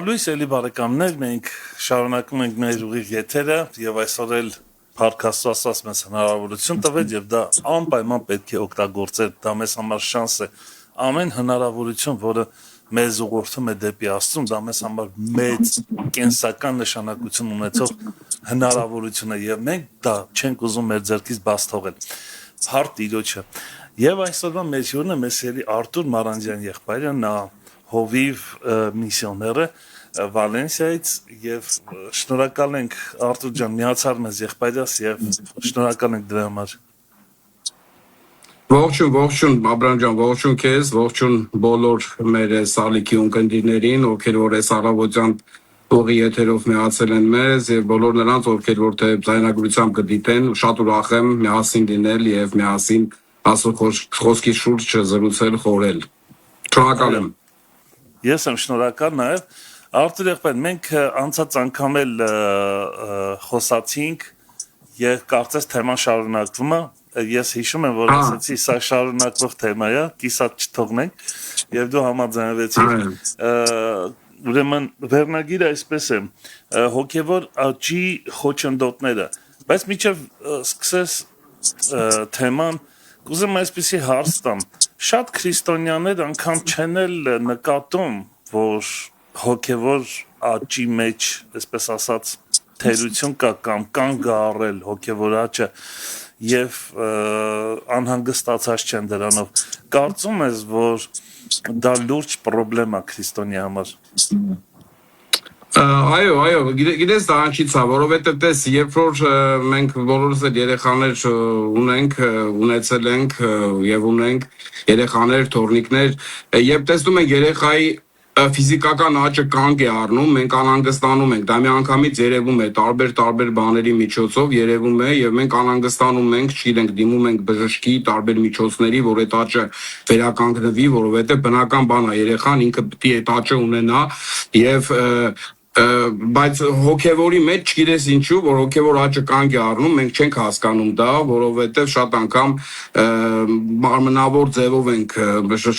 Բարլույս էլի բարեկամներ, մենք շարունակում ենք մեր ուղիղ եթերը եւ այսօր էլ Փարքաստու ասած մեզ հնարավորություն տվեց եւ դա անպայման պետք է օգտագործել, դա մեզ համար շանս է, ամեն հնարավորություն, որը մեզ ուղղորդում է դեպի Աստծուն, դա մեզ համար մեծ կենսական նշանակություն ունեցող հնարավորություն է եւ մենք դա չենք ուզում մեր ձեռքից բաց թողել։ Հարթ Տիրոջը։ Եվ այսօրվա մեր հյուրն է մեզ էլի Արտուր Մարանդյան եղբայրը, նա Հովիվ միսիոները Վալենսիայից եւ շնորհակալ ենք Արտուր ջան միացար մեզ եղբայրս եւ շնորհակալ ենք դրա համար։ Ողջույն Աբրահամ ջան, ողջույն քեզ, ողջույն բոլոր մեր սալիկի ունկնդիրներին, ովքեր որ այս առավոտյան ուղի եթերով միացել են մեզ եւ բոլոր նրանց, ովքեր որ թե զայնագրությամբ կդիտեն, շատ ուրախ եմ միասին լինել եւ միասին Աստծո խոսքի շուրջ զրուցել, խորել։ Շնորհակալ եմ։ Ես եմ շնորհակալ նաև Արտուր եղբայր, մենք անցած անգամ էլ խոսացինք եւ կարծես թեման շարունակվում է, ես հիշում եմ, որ ասացի սա շարունակվող թեմա է, կիսատ չթողնենք եւ դու համաձայնվեցիր։ Ուրեմն վերնագիրը այսպես է, հոգեվոր աճի խոչընդոտները, բայց մինչեւ սկսես թեման Կուզեմ այսպիսի հարց տամ, շատ քրիստոնյաներ անգամ չեն էլ նկատում, որ հոգևոր աճի մեջ, այսպես ասած, թերություն կա կամ կանգ առել հոգևոր աճը եւ անհանգստացած չեն դրանով։ Կարծում ես, որ դա լուրջ խնդրեմ է քրիստոնյա համար։ Այո, գիտես դա անչից է, որովհետև տես, երբ որ մենք բոլորս այդ երեխաներ ունեցել ենք եւ ունենք երեխաներ, թոռնիկներ, երբ տեսնում ենք երեխայի ֆիզիկական աճը կանգ է առնում, մենք անհանգստանում ենք, դա միանգամից երևում է տարբեր բաների միջոցով երևում է եւ մենք անհանգստանում ենք, չգիտենք, դիմում ենք բժշկի տարբեր միջոցների, որ այդ աճը վերականգնվի, որովհետեւ բնական բան է, երեխան ինքը պետք է այդ աճը ունենա եւ բայց հոգևորի մեջ չգիտես ինչու, որ հոգևոր աճը կանգ է առնում, մենք չենք հասկանում դա, որովհետև շատ անգամ մարմնավոր ձևով ենք,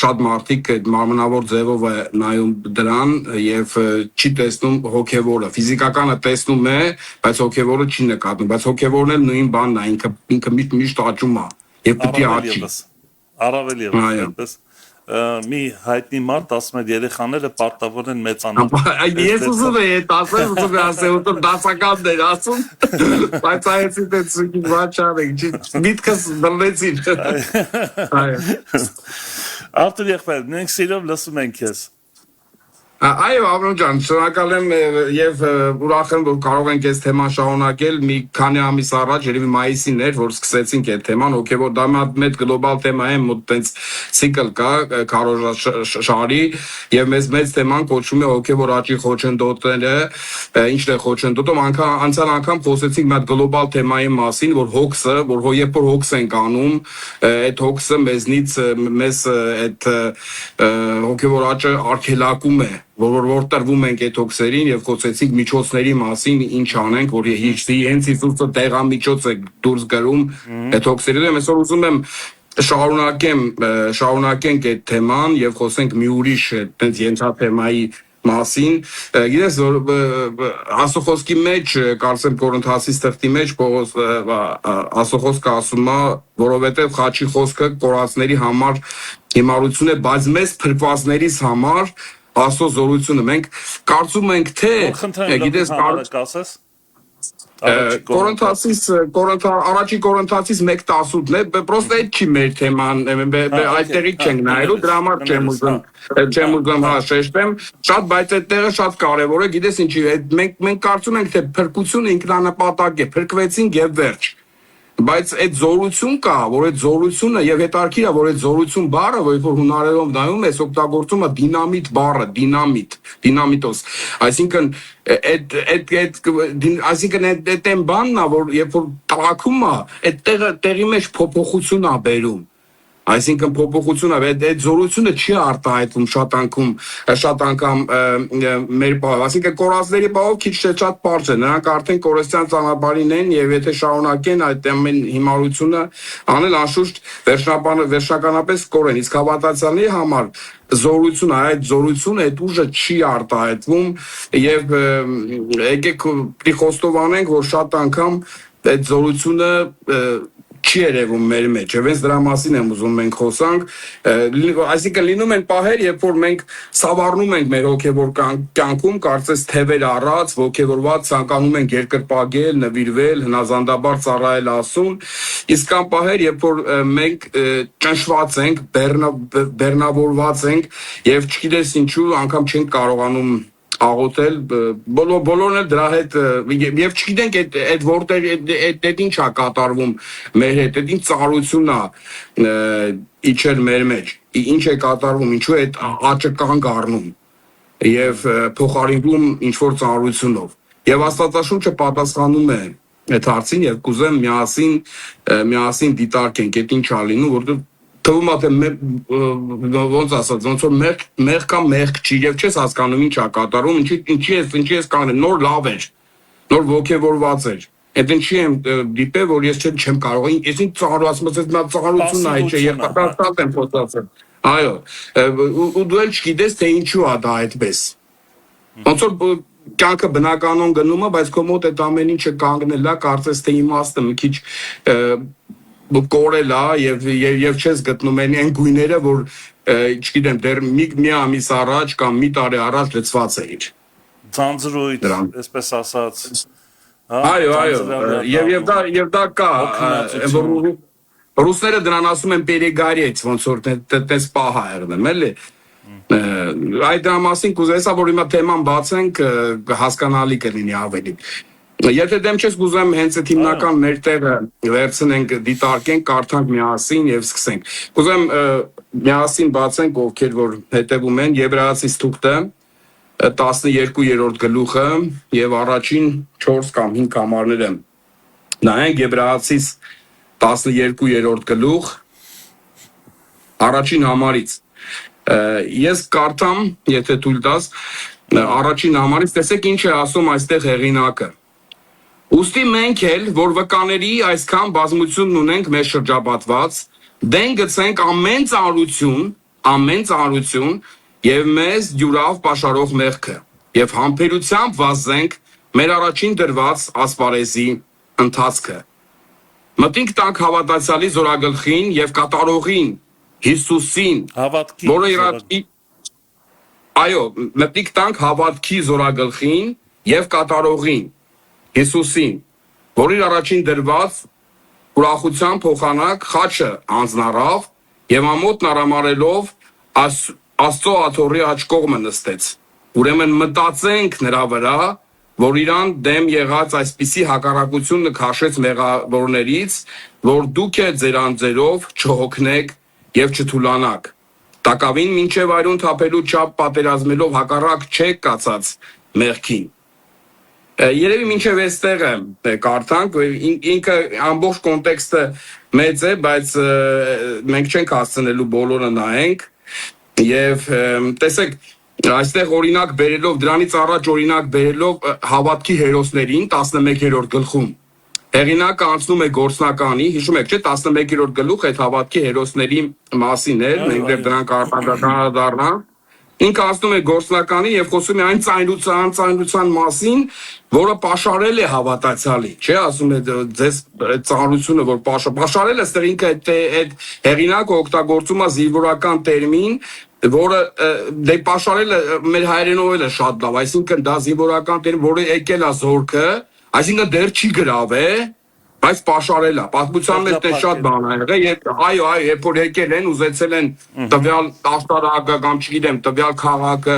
շատ մարդիկ այդ մարմնավոր ձևով է նայում դրան եւ չի տեսնում հոգևորը։ Ֆիզիկականը տեսնում է, բայց հոգևորը չի նկատում, բայց հոգևորն էլ նույն բանն է, ինքը միշտ աճում է եւ պետք է աճի։ Առավել ևս մի հայտնի մարդ ասում է երեխաները պարտավոր են մեծանալ։ Ես ուզում եի ասել, ուզում եի ասել, որ դասականն էր ասում, բայց այեցի տեսուքի վաճառեք, միտքս դրվեցին։ Արտուր եղբայր, մենք սիրով լսում ենք քեզ։ Այո, Աբրոն ջան, շնորհակալ եմ եւ ուրախ եմ, որ կարող ենք այս թեման շարունակել։ Մի քանի ամիս առաջ, երևի մայիսին էր, որ սկսեցինք այդ թեման, հոգեվոր դա մեծ գլոբալ թեմա է, մոտ տենց ցիկլ կա, քարոզաշարի եւ մեծ թեման կոչվում է հոգեվոր աճի խոչընդոտները, ինչն է խոչընդոտը, անցյալ անգամ խոսեցինք մի հատ գլոբալ թեմայի մասին, որ հոգսը, որ երբ որ հոգս ենք անում, այդ հոգսը մեզ այդ հոգեվոր աճը արգելակում է, որ տրվում ենք այդ հոգսերին եւ խոսեցինք միջոցների մասին, ինչ անենք, որ հենց Հիսուսը տեղամիջոց է դուրս գալում այդ հոգսերից։ Ես ուզում եմ շարունակենք այդ թեման եւ խոսենք մի ուրիշ այդպես ենթաթեմայի մասին։ Գիտես որ Աստծո մեջ, կարծեմ Կորինթացիս թղթի մեջ Պողոս Աստծո ասում է, որովհետեւ խաչի խոսքը կորածների համար հիմարություն է, բայց մեզ փրկվածներից համար Աստծո զորությունը։ Մենք կարծում ենք թե գիտես կասես առաջի Կորինթացիս 1:18-ն է, պրոստը այդ չի մեր թեման, այդտեղի չենք նայելու, դրա համար չեմ ուզում շեշտեմ, բայց այդ տեղը շատ կարևոր է, գիտես ինչի, մենք կարծում ենք թե փրկությունը ինքնանպատակ է, փրկվեցինք եւ վերջ։ Բայց այդ զորություն կա, որ այդ զորությունը եւ հետարքիր է, որ այդ զորություն բառը, որ հունարերով նայում ես, օգտագործում է դինամիտ բառը, դինամիտոս։ Այսինքն այդ բանն է, որ երբ որ տակում է, այդ տեղի մեջ փոփոխություն է բերում։ Այսինքն փոփոխությունը, այդ զորությունը չի արտահայտվում շատ անգամ մեր բաղով, այսինքն կորածների բաղով քիչ թե շատ պարզ է, նրանք արդեն կորստյան ճանապարհին են եւ եթե շարունակեն այդ ամեն հիմարությունը անել անշուշտ վերջնականապես կորեն, իսկ հավատացյալների համար զորությունը, այդ զորությունը, այդ ուժը չի արտահայտվում եւ եկեք խոստովանենք, որ շատ անգամ այդ զորությունը չի երևում մեր մեջ, եւ հենց դրա մասին եմ ուզում մենք խոսանք, այսինքն լինում են պահեր, երբ որ մենք սավառնում ենք մեր հոգեվոր կյանքում, կարծես թևեր առած, ոգեվորված ցանկանում ենք երկրպագել, նվիրվել, հնազանդաբար ծառայել Աստծուն, իսկ կան պահեր, երբ որ մենք ճնշված ենք, բեռնավորված ենք եւ չգիտես ինչու անգամ չենք կարողանում աղոթել, բոլորն էլ դրա հետ եւ չգիտենք այդ որտեղ այդ ինչ է կատարվում մեր հետ, այդ ինչ ծառայություն է իջել մեր մեջ, ինչ է կատարվում, ինչու է այդ աճը կանգ առնում եւ փոխարինվում ինչ որ ծառայությունով։ Եւ Աստվածաշունչը պատասխանում է այդ հարցին եւ կուզեմ միասին դիտարկենք այդ ինչ է լինում, որտեղ թվում է թե ոնց ասած, ոնց որ մեղ կամ մեղք չի եւ չես հասկանում ինչ է կատարում, ինչի ես կանգնել, նոր լավ էր, նոր ոգևորված էր։ Այդ ինչի եմ դիպե, որ ես չեմ կարող, ես ինձ ծառայացած նա ծառայությունն է, չէ, եւ պատասխան եմ խոսացել։ Այո, ու դու էլ չգիտես թե ինչու է դա այդպես։ Ոնց որ կյանքը բնականon գնում է, բայց քո մոտ այդ ամեն ինչը կանգնել է, կարծես թե իմաստը մի քիչ կորել է եւ չես գտնում այն գույները, որ չգիտեմ, դեռ մի ամիս առաջ կամ մի տարի առաջ լցված էիր։ Ձանձրույթ, այսպես ասած։ Այո, եւ դա կա, ռուսները դրան ասում են перегореть, ոնց որ տես պահ է եղնում, էլի։ Այդ դրա մասին կուզես, որ հիմա թեման բացենք, հասկանալի կլինի ավելի։ Եթե դեմ չես կուզեմ հենց այդ հիմնական մեր տեղը վերցնենք, դիտարկենք, կարդանք միասին եւ սկսենք։ Կուզեմ միասին բացենք, ովքեր որ հետևում են Եբրայեցիս թուղթը 12-րդ գլուխը եւ առաջին 4 կամ 5 համարները։ Նայենք Եբրայեցիս 12-րդ գլուխ առաջին համարից։ Ես կարդամ, եթե թույլ տաս, Առաջին համարից տեսեք ինչ է ասում այստեղ հեղինակը։ Ուստի մենք էլ, որ վկաների այսքան բազմությունն ունենք մեզ շրջապատված, դեն գցենք ամեն ծանրություն եւ մեզ դյուրավ պաշարող մեղքը եւ համբերությամբ վազենք մեր առաջին դրված ասպարեզի ընթացքը։ Մտինք տանք հավատացյալի զորագլխին եւ կատարողին Հիսուսին, Հավատքի որը իր այո, մտիկ տանք հավատքի զորագլխին եւ կատարողին Հիսուսին, որ իր առաջին դրված ուրախության փոխանակ խաչը անձնարավ եւ ամոթ նարամարելով Աստծո աթոռի աջ կողմը նստեց։ Ուրեմն մտածենք նրա վրա, որ իրան դեմ եղած այսպիսի հակառակությունը քաշեց մեղավորներից, որ դուք է ձեր անձերով չհոգնեք եւ չթուլանաք։ Տակավին մինչև այրուն թափելու չափ պատերազմելով հակառակ չեք կացած մեղքին։ Երևի մինչև այստեղ է կարդանք, ինքը ամբողջ կոնտեքստը մեծ է, բայց մենք չենք հասցնելու բոլորը նայենք եւ տեսեք այստեղ օրինակ բերելով դրանից առաջ օրինակ բերելով հավատքի հերոսներին 11-րդ գլխում հեղինակը անցնում է գործնականի, հիշում եք, չէ, 11-րդ գլուխ այդ հավատքի հերոսների մասին էր, մենք դեռ դրանք արտադրական ինքը անցնում է գործնականի եւ խոսում է այն ծանրության մասին, որը պաշարել է հավատացյալի, չէ, ասում է ձեզ ծանրությունը, որ պաշարել է, այստեղ ինքը այդ հեղինակը օգտագործում է զինվորական տերմին, որը դե պաշարելը մեր հայերենով էլ է շատ լավ, այսինքն դա զինվորական տերմ, որը եկել է զորքը, այսինքն դեռ չի գրավ է, բայց պաշարել է, պատմության մեջ դե շատ բան ա եղել, այո, երբ որ եկել են, ուզեցել են տվյալ աշտարակը կամ չգիտեմ, տվյալ քաղաքը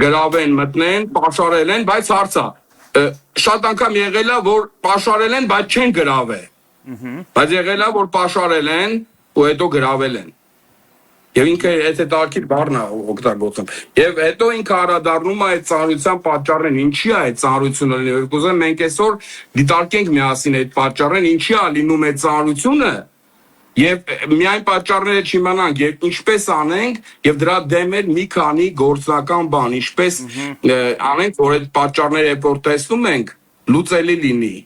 գրավեն, մտնեն, պաշարել են, բայց հարցա, շատ անգամ եղել է, որ պաշարել են, բայց չեն գրավել, բայց եղել է, որ պաշարել են ու հետո գրավել են։ Եվ ինքը եթե դարքի բառն է օգտագործում։ Եվ հետո ինքը անդրադառնում է այդ ծանրության պատճառին, ինչի է այդ ծանրությունը լինում։ Կուզեմ մենք այսօր դիտարկենք միասին այդ պատճառն, ինչի է լինում այդ ծանրությունը, եւ միայն պատճառները չիմանանք, եւ ինչպես անենք, եւ դրա դեմ էլ մի քանի գործնական բան, ինչպես անենք, որ այդ պատճառները երբ որ տեսնում ենք, լուծելի լինի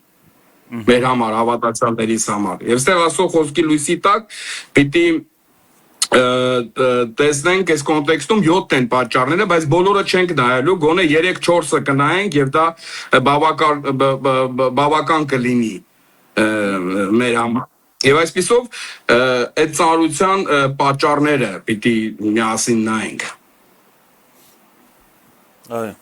մեր համար, հավատացյալներիս համար։ Եվ ստեղ ասող խոսքի լույսի տակ պիտի տեսնենք այս կոնտեքստում 7 են պատճառները, բայց բոլորը չենք նայելու, գոնե 3-4-ը կնայենք եւ դա բավական կլինի մեր համար։ Եվ այսպիսով այդ ծանրության պատճառները պիտի միասին նայենք։ Այո։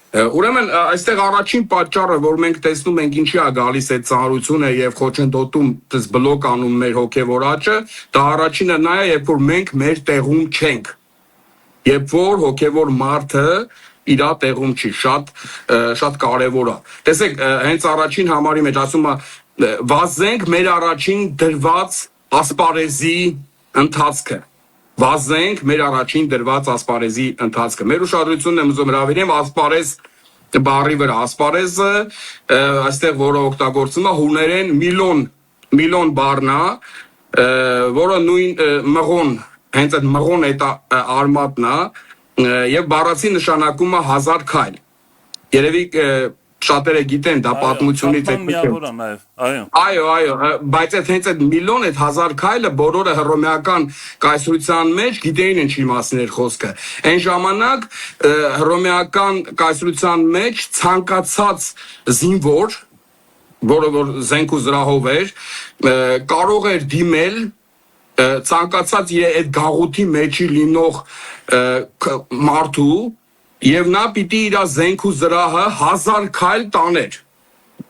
Ուրեմն այստեղ առաջին պատճառը, որ մենք տեսնում ենք ինչի է գալիս այդ ծանրությունը եւ խոչընդոտում դες բլոկ անում մեր հոգեվոր աճը, դա առաջինը նա է, երբ որ մենք մեր տեղում չենք։ Երբ որ հոգեվոր մարդը իր տեղում չի, շատ կարեւոր է։ Տեսեք, հենց առաջին համարի մեջ ասում է վազենք մեր առաջին դրված ասպարեզի ընթացքը։ Վազենք մեր առաջին դրված ասպարեզի ընթացքը։ Մեր ուշադրությունն եմ ուզում հրավիրեմ ասպարեզ բառի վրա։ Ասպարեզը այստեղ որը օգտագործվում է հուներեն միլոն բառն է, որը նույն մղոն, հենց այդ մղոն այդ արմատն է, եւ բառացի նշանակում է 1000 քայլ։ Երևի շատերը գիտեն դա պատմությունից այո, բայց հենց այդ միլիոն այդ 1000 քայլը բոլորը հռոմեական կայսրության մեջ գիտեին ինչի մասին էր խոսքը։ Այն ժամանակ հռոմեական կայսրության մեջ ցանկացած զինվոր, որը որ զենք ու զրահով էր, կարող էր դիմել ցանկացած այդ գաղութի մեջի լինող մարդու եւ նա պիտի իր զենք ու զրահը 1000 քայլ տաներ։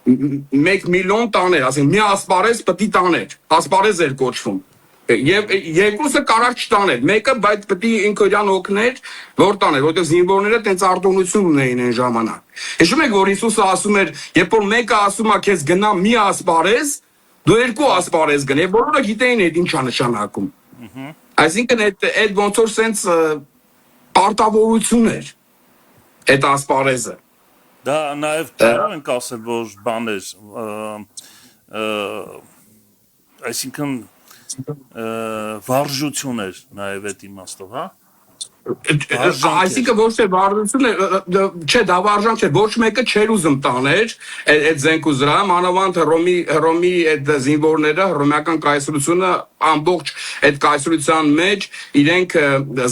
1 միլիոն տաներ, ասենք մի ասպարեզ պիտի տաներ, ասպարեզ էր կոչվում։ Եվ երկուսը կարար չտաներ, մեկը բայց պիտի ինքը իրան օգներ, որ տաներ, որտեղ զինվորները տենց արտոնություն ունեին այն ժամանակ։ Հիշում եք, որ Հիսուսը ասում էր, երբ որ մեկը ասում է քեզ գնա մի ասպարեզ, դու երկու ասպարեզ գնա, եւ բոլորը գիտեին այդ ինչա նշանակում։ Այսինքն այդ ոնց որ սենց պարտավորություն էր այդ ասպարեզը։ Դա նաև կարող ենք ասել, որ բաներ, այսինքն վարժություն էր նաև այդ իմաստով, հա։ Այսինքն ոչ թե վարդությունը չէ, դա վարժան չէ, ոչ մեկը չեր ուզում տաներ այդ զենքուզրա, մանավանդ Հռոմի այդ զինվորները, հռոմեական կայսրությունը ամբողջ այդ կայսրության մեջ իրենք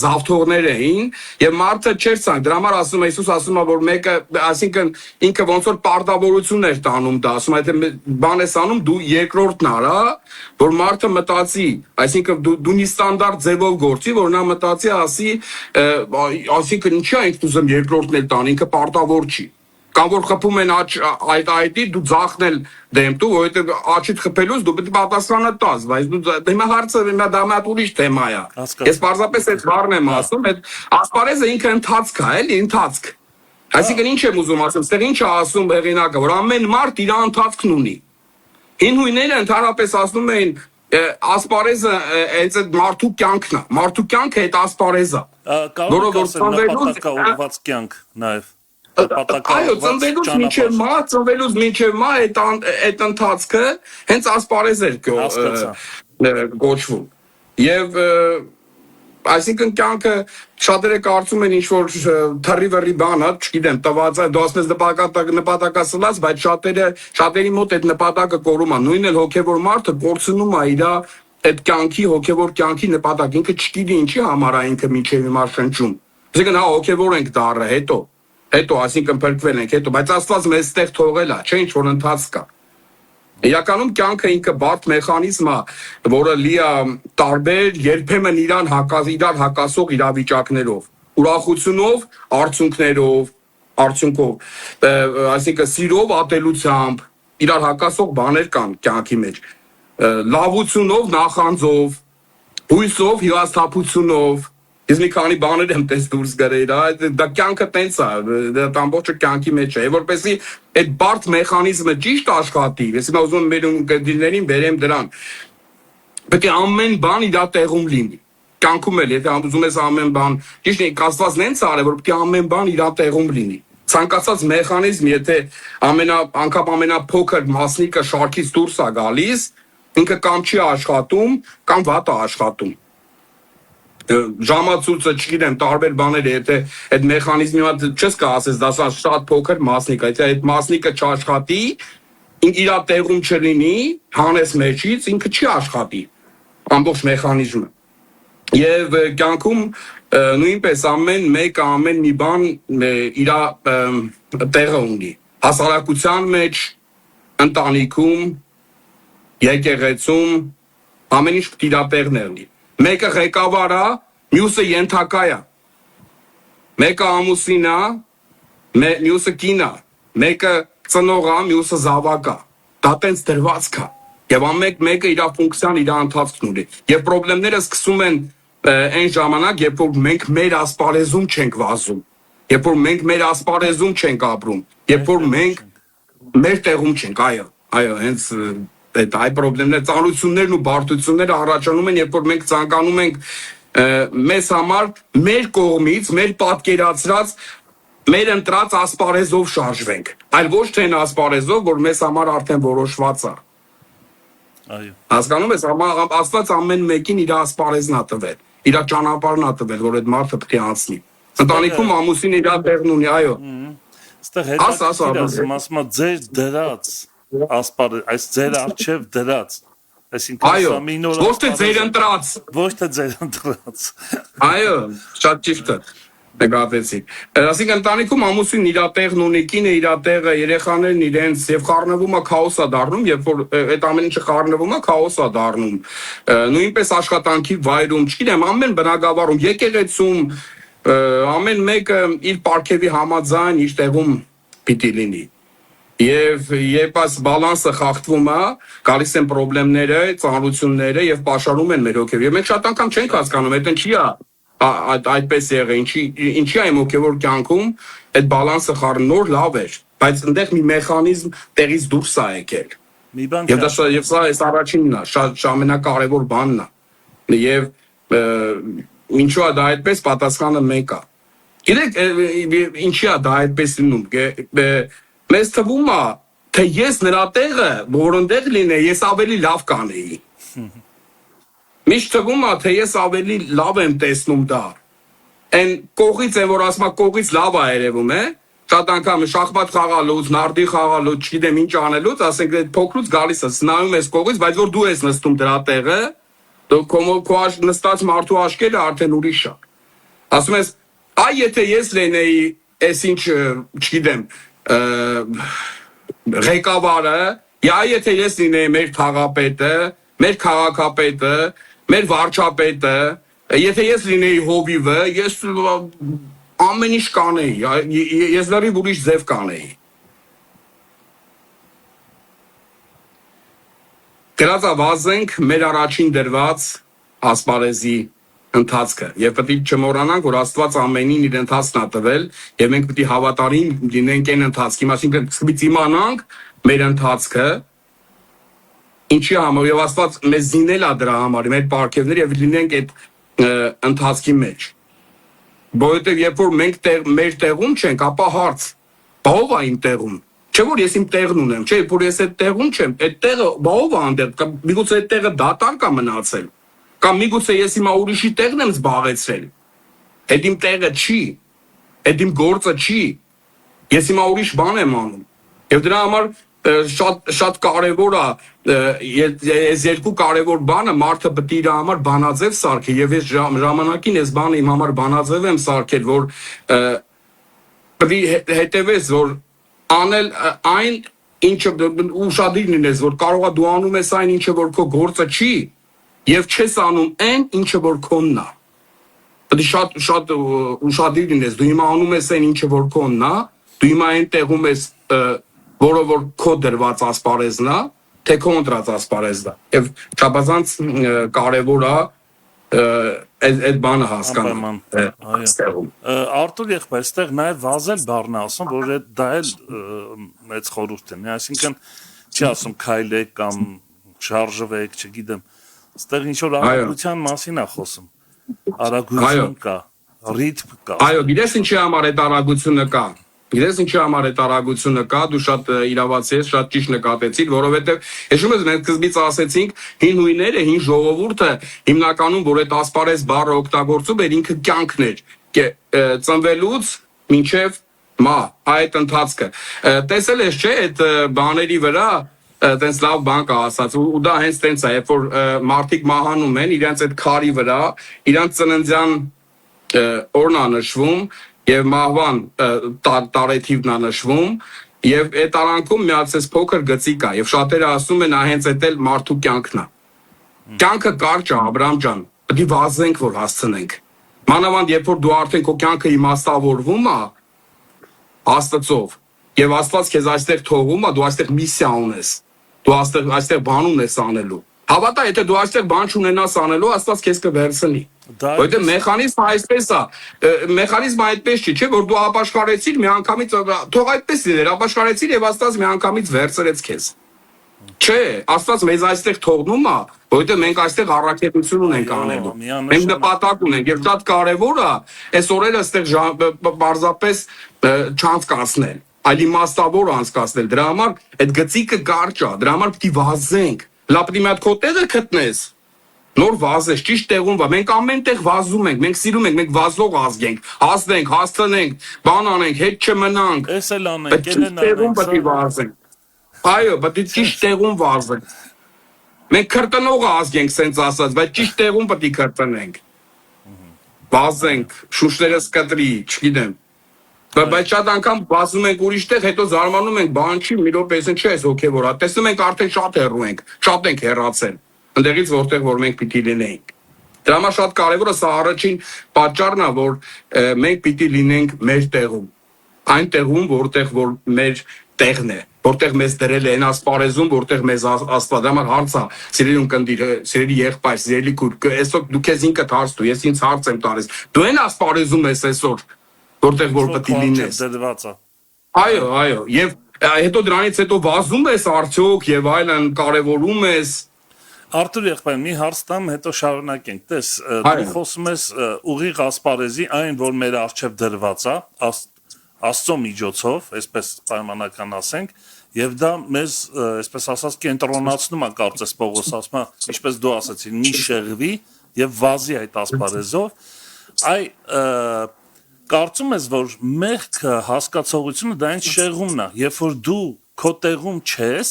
զավթողներ էին եւ մարդը չէր ցանկ, դրա համար ասում է Հիսուս ասում է որ մեկը, այսինքն ինքը ոնց որ պարտավորություն էր տանում դա, ասում է եթե բան ես անում դու երկրորդն արա, որ մարդը մտածի, այսինքն դու մի ստանդարտ ձևով գործի, որ նա մտածի ասի, այսինքն ինչի է ինքն ուզում երկրորդն էլ տան, ինքը պարտավոր չի։ Կամ որ խփում են այդի դու ձախնել դեմ դու, որովհետև աչիդ խփելուց դու պետք է պատասխանը տաս, բայց դու հիմա հարցը դա մատ ուրիշ թեմա է։ Ես պարզապես այդ բառն եմ ասում, այդ ասպարեզը ինքը ընթացք է, էլի ընթացք։ Այսինքն ինչ եմ ուզում ասեմ, ստեղ ինչ է ասում հեղինակը, որ ամեն մարդ իր ընթացքն ունի։ Հին հույները ընդհանրապես ասում էին ասպարեզը այդ մարդու կյանքն է, մարդու կյանքը այդ ասպարեզը։ Կարող է ասել նպատակաուղղված կյանք նաև։ Այո, ծնվելուց մինչև մա այդ ընթացքը հենց ասպարեզ էր գոչվում։ Եվ այսինքն կյանքը շատերը կարծում են ինչ-որ թռի-վռի բան է, չգիտեմ, տված է, դու ասում ես նպատակասլաց, բայց շատերի մոտ այդ նպատակը կորում է, նույնն էլ հոգևոր մարդը կորցնում է իր այդ կյանքի, հոգևոր կյանքի նպատակ, ինքը չգիտի ինչի համար է ինքը մինչև հիմա շնչում։ Այսինքն հա հոգևոր ենք դառը, հետո այսինքն փրկվել ենք, հետո, բայց Աստված մեզ ստեղ թողել է, չէ՞ ինչ որ ընթացք կա։ Իրականում կյանքը ինքը բարդ մեխանիզմ է, որը լի է տարբեր, երբեմն իրար հակասող իրավիճակներով, ուրախությունով, արդյունքով, այսինքն սիրով, ատելությամբ, իրար հակասող բաներ կան կյանքի մեջ, լավությունով, նախանձով, հույսով, հիասթափությունով, ես մի քանի բաներ եմ տես դուրս գրել, դա կյանքը տենց է, դա ամբողջը կյանքի մեջ է, որպեսզի այդ բարդ մեխանիզմը ճիշտ աշխատի, ես հիմա ուզում եմ մեր ունկնդիրներին բերեմ դրան, պետք է ամեն բան իր տեղում լինի, կյանքում էլ, եթե ուզում ես ամեն բան, ճիշտ է, Աստված նենց արել, որ պետք է ամեն բան իր տեղում լինի, ցանկացած մեխանիզմ, եթե անգամ ամենափոքր մասնիկը շարքից դուրս է գալիս, ինքը կամ չի աշխատում, կամ վատ է աշխատում։ Ժամացույցը, չգիտեմ, տարբեր բաներ, եթե այդ մեխանիզմի մոտ չես կասես, դա շատ փոքր մասնիկ է, եթե այդ մասնիկը չաշխատի, իր տեղում չլինի, հանես մեջից, ինքը չի աշխատի, ամբողջ մեխանիզմը։ Եվ կյանքում նույնպես ամեն մեկը ամեն մի բան իր տեղը ունի։ Հասարակության մեջ, ընտանիքում, եկեղեցում, ամեն ինչ իր տեղն ունի։ Մեկը ղեկավար է, մյուսը ենթակա է։ Մեկը ամուսին է, մյուսը կին է։ Մեկը ծնող է, մյուսը զավակ է։ Դա տենց դրվածք է։ Եվ ամեն մեկը իր ֆունկցիան, իր ընթացքն ունի։ Եվ խնդիրները սկսում են այն ժամանակ, երբ որ մենք մեր ասպարեզում չենք վազում, երբ որ մենք մեր ասպարեզում չենք ապրում, երբ որ մենք մեր տեղում չենք, այո, հենց այդ խնդիրները, ծանրություններն ու բարդությունները առաջանում են, երբ որ մենք ցանկանում ենք մեզ համար մեր կողմից, մեր պատկերացրած, մեր ընտրած ասպարեզով շարժվենք, այլ ոչ թե այն ասպարեզով, որ մեզ համար արդեն որոշված է։ Այո։ Հասկանում ես, Աստված ամեն մեկին իր ասպարեզն է տվել, իր ճանապարհն է տվել, որ այդ մարդը պետք է անցնի։ Ընտանիքում ամուսին իր տեղն ունի, այո։ Այստեղ հետաքրքիր ասում է ձեր դրած ասպարեզ, այս ձեր արչև դրած, այսինքն ոչ թե ձեր ընտրած, ոչ թե ձեր ընտրած, այո, շատ ճիշտ է, նկատեցիք, այսինքն ընտանիքում ամուսին իր տեղն ունի, կինը իր տեղը, երեխաներն իրենց, եւ խառնվումը քաոս է դառնում, երբ որ այդ ամեն ինչը խառնվում է, քաոս է դառնում, նույնպես աշխատանքի վայրում, չգիտեմ, ամեն բնակավարում, եկեղեցում, ամեն մեկը իր պարգևի համաձայն իր տեղում պիտի լինի։ Եվ երբ այս բալանսը խախտվում է, գալիս են խնդիրները, ծանրությունները եւ պաշարում են մեր հոգեව։ Եվ մենք շատ անգամ չենք հասկանում, այդ ինչի է այդպես եղել, ինչի է իմ հոգեվոր կյանքում այդ բալանսը խառնոր լավ էր, բայց այնտեղ մի մեխանիզմ տեղից դուրս է եկել։ Եվ սա առաջինն է, շատ ամենակարևոր բանն է։ Եվ ինչու է դա այդպես, պատասխանը մեկ է։ Գիտեք, ինչի է դա այդպես լինում։ Մեզ թվում է, թե ես նրա տեղը, որոնտեղ լինեի, ես ավելի լավ կանեի։ Միշտ թվում է, թե ես ավելի լավ եմ տեսնում դա։ Այն կողից են որ ասում կողից լավ է երևում է շատ անգամ շախմատ խաղալուց, նարդի խաղալուց, չգիտեմ ինչ անելուց, ասենք այդ փոքրուց գալիս է, նայում ես կողից, բայց որ դու ես նստում դրա տեղը, քո նստած մարդու աչքերը արդեն ուրիշ է։ Ասում ես, այ եթե ես լինեի, այսինչ, չգիտեմ, ղեկավարը, այ եթե ես լինեի մեր թաղապետը, մեր քաղաքապետը, մեր վարչապետը, եթե ես լինեի հովիվը, ես ամեն ինչ կանեի, ես լրիվ ուրիշ ձև կանեի։ Գրածա վազենք մեր առաջին դրված ասպարեզի ընթացքը եւ պետք է չմոռանանք որ Աստված ամենին իր ընթացքն է տվել եւ մենք պետք է հավատարիմ լինենք այն ընթացքի մասին սկզբից իմանանք մեր ընթացքը ինչի համար եւ Աստված մեզ զինել է դրա համար մեր պարգևներ եւ լինենք այդ ընթացքի մեջ Որովհետև երբ որ մենք մեր տեղում չենք, ապա հարց, բաղով է իմ տեղում, չէ որ ես իմ տեղն ունեմ, չէ որ ես այդ տեղում չեմ, այդ տեղը բաղով է անդեր, կամ միգուցե այդ տեղը դատարկ է մնացել, կամ միգուցե ես հիմա ուրիշի տեղն եմ զբաղեցրել, այդ իմ տեղը չի, այդ իմ գործը չի, ես հիմա ուրիշ բան եմ անում, եւ դրա համար շատ կարևոր է այս երկու կարևոր բանը մարդը պետք է իր համար բանաձև սարքի եւ ես ժամանակին այս բանը իմ համար բանաձև եմ սարքել որ պետք է հետևես որ անել այն ինչը ուշադիր լինես որ կարողա դու անում ես այն ինչը որ քո գործը չի եւ չես անում այն ինչը որ քոնն է պետք է շատ ուշադիր լինես դու հիմա անում ես այն ինչը որ քոնն է դու հիմա այն տեղում ես որը որ քո դրված ասպարեզն է, թե քո ընտրած ասպարեզն է։ Եվ չափազանց կարևոր է այդ բանը հասկանալ։ Արտուր եղբայր, այստեղ նաև վազել բառն է ասում, որ դա էլ մեծ խորհուրդ է։ Այսինքն չի ասում քայլեք կամ շարժվեք, չգիտեմ։ Այստեղ ինչ որ արագության մասին է խոսում։ Արագություն կա, ռիթմ կա։ Այո, գիտես ինչի համար այդ արագությունը կա։ Գիտես ինչի համար այդ արագությունը կա, դու շատ իրավացի ես, շատ ճիշտ նկատեցիր, որովհետև հիշում ես մենք սկզբից ասեցինք, հին հույները, հին ժողովուրդը հիմնականում որ այդ ասպարեզ բառը օգտագործում էր ինքը կյանքն էր, ծնվելուց մինչև մահ, այդ ընթացքը։ Տեսել ես չէ այդ բաների վրա տենց լավ բան կա ասած ու դա հենց տենց է, երբ որ մարդիկ մահանում են, իրենց այդ քարի վրա, իրանց ծննդյան օրն է նշվում Եվ մահվան տարեթիվն է նշվում եւ այդ արանքում միացես փոքր գծիկ է եւ շատերը ասում են հենց այդ էլ մարդու կյանքն է։ Կյանքը կարճ է, Աբրահամ ջան, պետք է վազենք որ հասցնենք։ Մանավանդ երբ որ դու արդեն քո կյանքը իմաստավորվում է Աստծով եւ Աստված քեզ այստեղ թողում է, դու այստեղ միսիա ունես։ Դու այստեղ բան ունես անելու։ Հավատա, եթե դու այստեղ բան չունենաս անելու, Աստված քեզ կվերցնի։ Որտե մեխանիզմը այսպես է, մեխանիզմը այդպես չի, չէ՞ որ դու ապաշխարեցիր մի անգամից, թող այդպես լիներ, ապաշխարեցիր եւ Աստված մի անգամից վերցրեց քեզ։ Չէ, Աստված մեզ այստեղ թողնում է, որտե մենք այստեղ առաքելություն ունենք անելու։ Մենք նպատակ ունենք եւ շատ կարեւոր է այս օրերը այստեղ բարձրապես չանցկացնել, այլ իմաստավոր անցկացնել։ Դրա համար այդ գծիկը կարճ է, դրա համար պետք է վազենք։ Լապտի մի հատ քո տեղը գտնես։ Նոր վազես, ճիշտ տեղում վա։ Մենք ամեն տեղ վազում ենք, մենք սիրում ենք, մենք վազող ազգ ենք, հասնենք, հասցնենք, բան անենք, հետ չմնանք։ Էս էլ անենք, ելեն անենք։ Տեղում պետք է վազենք։ Այո, պետք է ճիշտ տեղում վազենք։ Մենք քրտնող ազգ ենք, սենց ասած, բայց ճիշտ տեղում պետք է քրտնենք։ Վազենք, շուշներս կտրի, չգիտեմ։ Բայց շատ անգամ վազում ենք ուրիշ տեղ, հետո զարմանում ենք, բան չի, մի րոպե, այսինչ չէ, այս հոգևոր է։ Տեսնում ենք արդեն շատ հեռու ենք, շատ ենք հեռացել։ Ընդեղից որտեղ որ մենք պիտի լինենք։ Դրա համար շատ կարևոր է սա առաջին պատճառն է, որ մենք պիտի լինենք մեր տեղում։ Այն տեղում, որտեղ որ մեր տեղն է, որտեղ մեզ դրել է այն ասպարեզում, որտեղ մեզ Աստված։ Դրա համար հարց է, սիրելի ունկնդիր, սիրելի եղբայր, սիրելի քույր, այսօր դու քեզ ինքդ հարց տու, ես ինձ հարց եմ տալիս։ Դու այն ասպարեզում ես այսօր, որտեղ որ պետք է լինես։ Այո, եւ հետո դրանից հետո վազում ես արդյոք եւ այլն կարևորում ես Արտուր եղբայր, մի հարց տամ, հետո շարունակենք։ Տես, դու խոսում ես ուղիղ ասպարեզի, այն, որ մեր առջև դրված է, Աստծո միջոցով, այսպես պայմանական ասենք, եւ դա մեզ, այսպես ասած, կենտրոնացնում է կարծես Պողոս ասում, ինչպես դու ասացիր, մի շեղվի եւ վազի այդ ասպարեզով, Այ կարծում ես, որ մեղքը հասկացողությունը դա այն շեղումն է, երբ որ դու քո տեղում չես,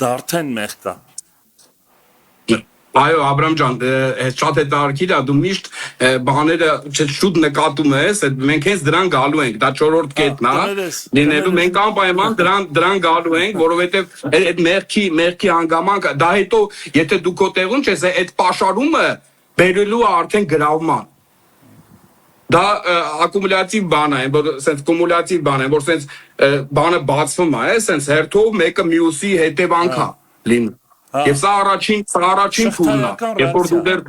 դա արդեն մեղք է։ Այո, Աբրամ ջան, շատ հետաքրքիր է, դու միշտ բաները շուտ նկատում ես, մենք հենց դրան գալու ենք, դա 4-րդ կետն է, լինելու մենք անպայման դրան գալու ենք, որովհետև այդ մեղքի հանգամանքը, դա հետո, եթե դու քո տեղում չես, այդ պաշարումը բերելու է արդեն գրավման։ Դա ակումուլյատիվ բան է, որ sense կումուլյատիվ բան է, որ sense բանը բացվում է, sense հերթով մեկը մյուսի հետևանք է լինում։ Եվ սա առաջին փուլն է, երբ որ դու դեռ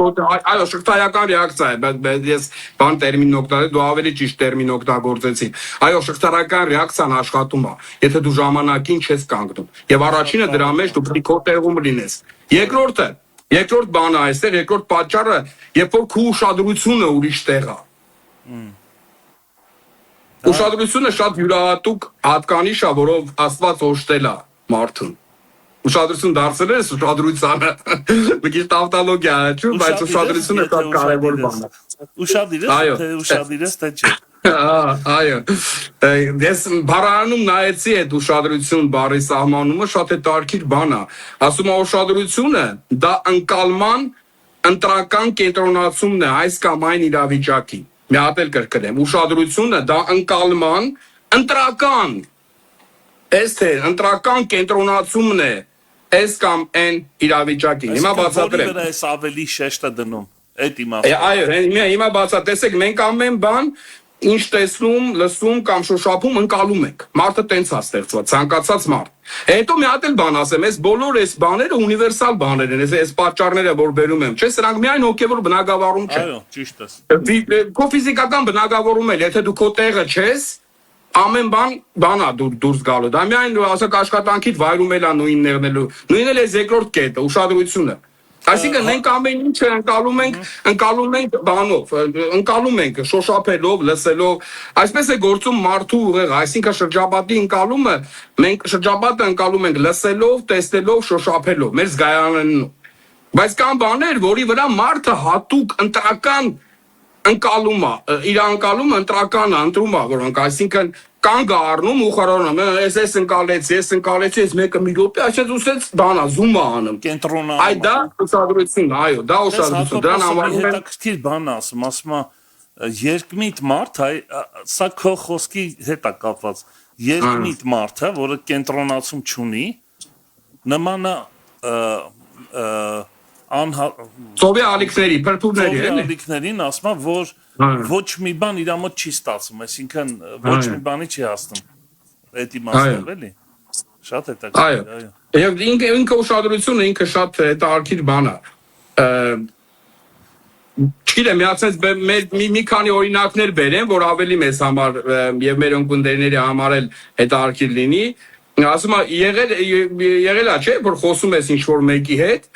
այո, շղթայական ռեակցիա է, բայց ես բան տերմին օգտագործեցի, դու ավելի ճիշտ տերմին օգտագործեցի։ Այո, շղթայական ռեակցիան աշխատում է, եթե դու ժամանակին չես կանգնում։ Եւ առաջինը դրա մեջ դու պետք է քո տեղում լինես։ Երկրորդ բանը այստեղ, երկրորդ պատճառը, երբ որ քո ուշադրությունը ուրիշ տեղ է։ Ուշադրությունը շատ յուրահատուկ հատկանիշ է, որով Աստված օժտել է մարդուն։ Ուշադրություն դարձել ես ուշադրությանը։ Մի քիչ տավտալոգիա է, չէ՞, բայց ուշադրությունը շատ կարևոր բան է։ Ուշադիր ես, թե չէ։ Այո։ Ես բառանում նայեցի այդ ուշադրություն բառի սահմանումը, շատ հետաքրքիր բան է։ Ասում է ուշադրությունը դա ընկալման ընտրական կենտրոնացումն է այս կամ այն իրավիճակի։ Մի հատ էլ կրկնեմ, ուշադրությունը դա ընկալման ընտրական ընտրական կենտրոնացումն է այս կամ այն իրավիճակին։ Հիմա բացատրեմ։ Որի վրա ես ավելի շեշտը դնում, այդ իմաստով։ Այո, հիմա բացատրեցեք, մենք ամեն բան ինչ տեսնում, լսում կամ շոշափում ընկալում ենք։ Մարդը տենց է ստեղծված, ցանկացած մարդ։ Հետո մի հատ էլ բան ասեմ, այս բոլոր այս բաները ունիվերսալ բաներ են, այս պատճառները, որ բերում եմ, չէ՞, սրանք միայն հոգևոր բնագավառում չեն։ Այո, ճիշտ ես։ Քո ֆիզիկական բնագավառում էլ, եթե դու քո տեղը չես, ամեն բանա դուրս գալու։ Դա միայն ասեք աշխատանքիդ վայրում էլա նույնն եղնելու։ Նույնն էլ է երկրորդ կետը, ուշադրությունը։ Այսինքն մենք ամեն ինչը ընկալում ենք բանով, ընկալում ենք շոշափելով, լսելով, այսպես է գործում մարդու ուղեղը, այսինքն շրջապատի ընկալումը մենք շրջապատը ընկալում ենք լսելով, տեսնելով, շոշափելով, մեր զգայարաններով։ Բայց կան բաներ, որի վրա մարդը հատուկ ընտրական ընկալում է, իր ընկալումը ընտրական է, ընտրում է, որոնք այսինքն կանգ առնում ու խորոնում, ես ընկալեցի, ես մեկը մի րոպե, այսպես ուսեց բանա, զում է անում։ Կենտրոնանում։ Այ դա ուշադրություն, այո, դա ուշադրություն, դրան համարում են հետաքրքիր բան ասում է երկմիտ մարդ, սա քո խոսքի հետ է կապված։ Երկմիտ մարդը, որը կենտրոնացում չունի, նման Սովի ալիքների, փրփուրների, էլի։ Ալիքներին ասում է, որ ոչ մի բան իր մոտ չի ստացվում, այսինքն ոչ մի բանի չի հասնում։ Այդ իմաստով էլի։ Շատ հետաքրքիր, այո։ Եվ ինքը ուշադրությունը ինքը շատ հետաքրքիր բան է։ Չգիտեմ, մի քանի օրինակներ բերեմ, որ ավելի մեզ համար եւ մեր ընկերների համար էլ հետաքրքիր լինի։ Ասում է եղել է, չէ, որ խոսում ես ինչ-որ մեկի հետ,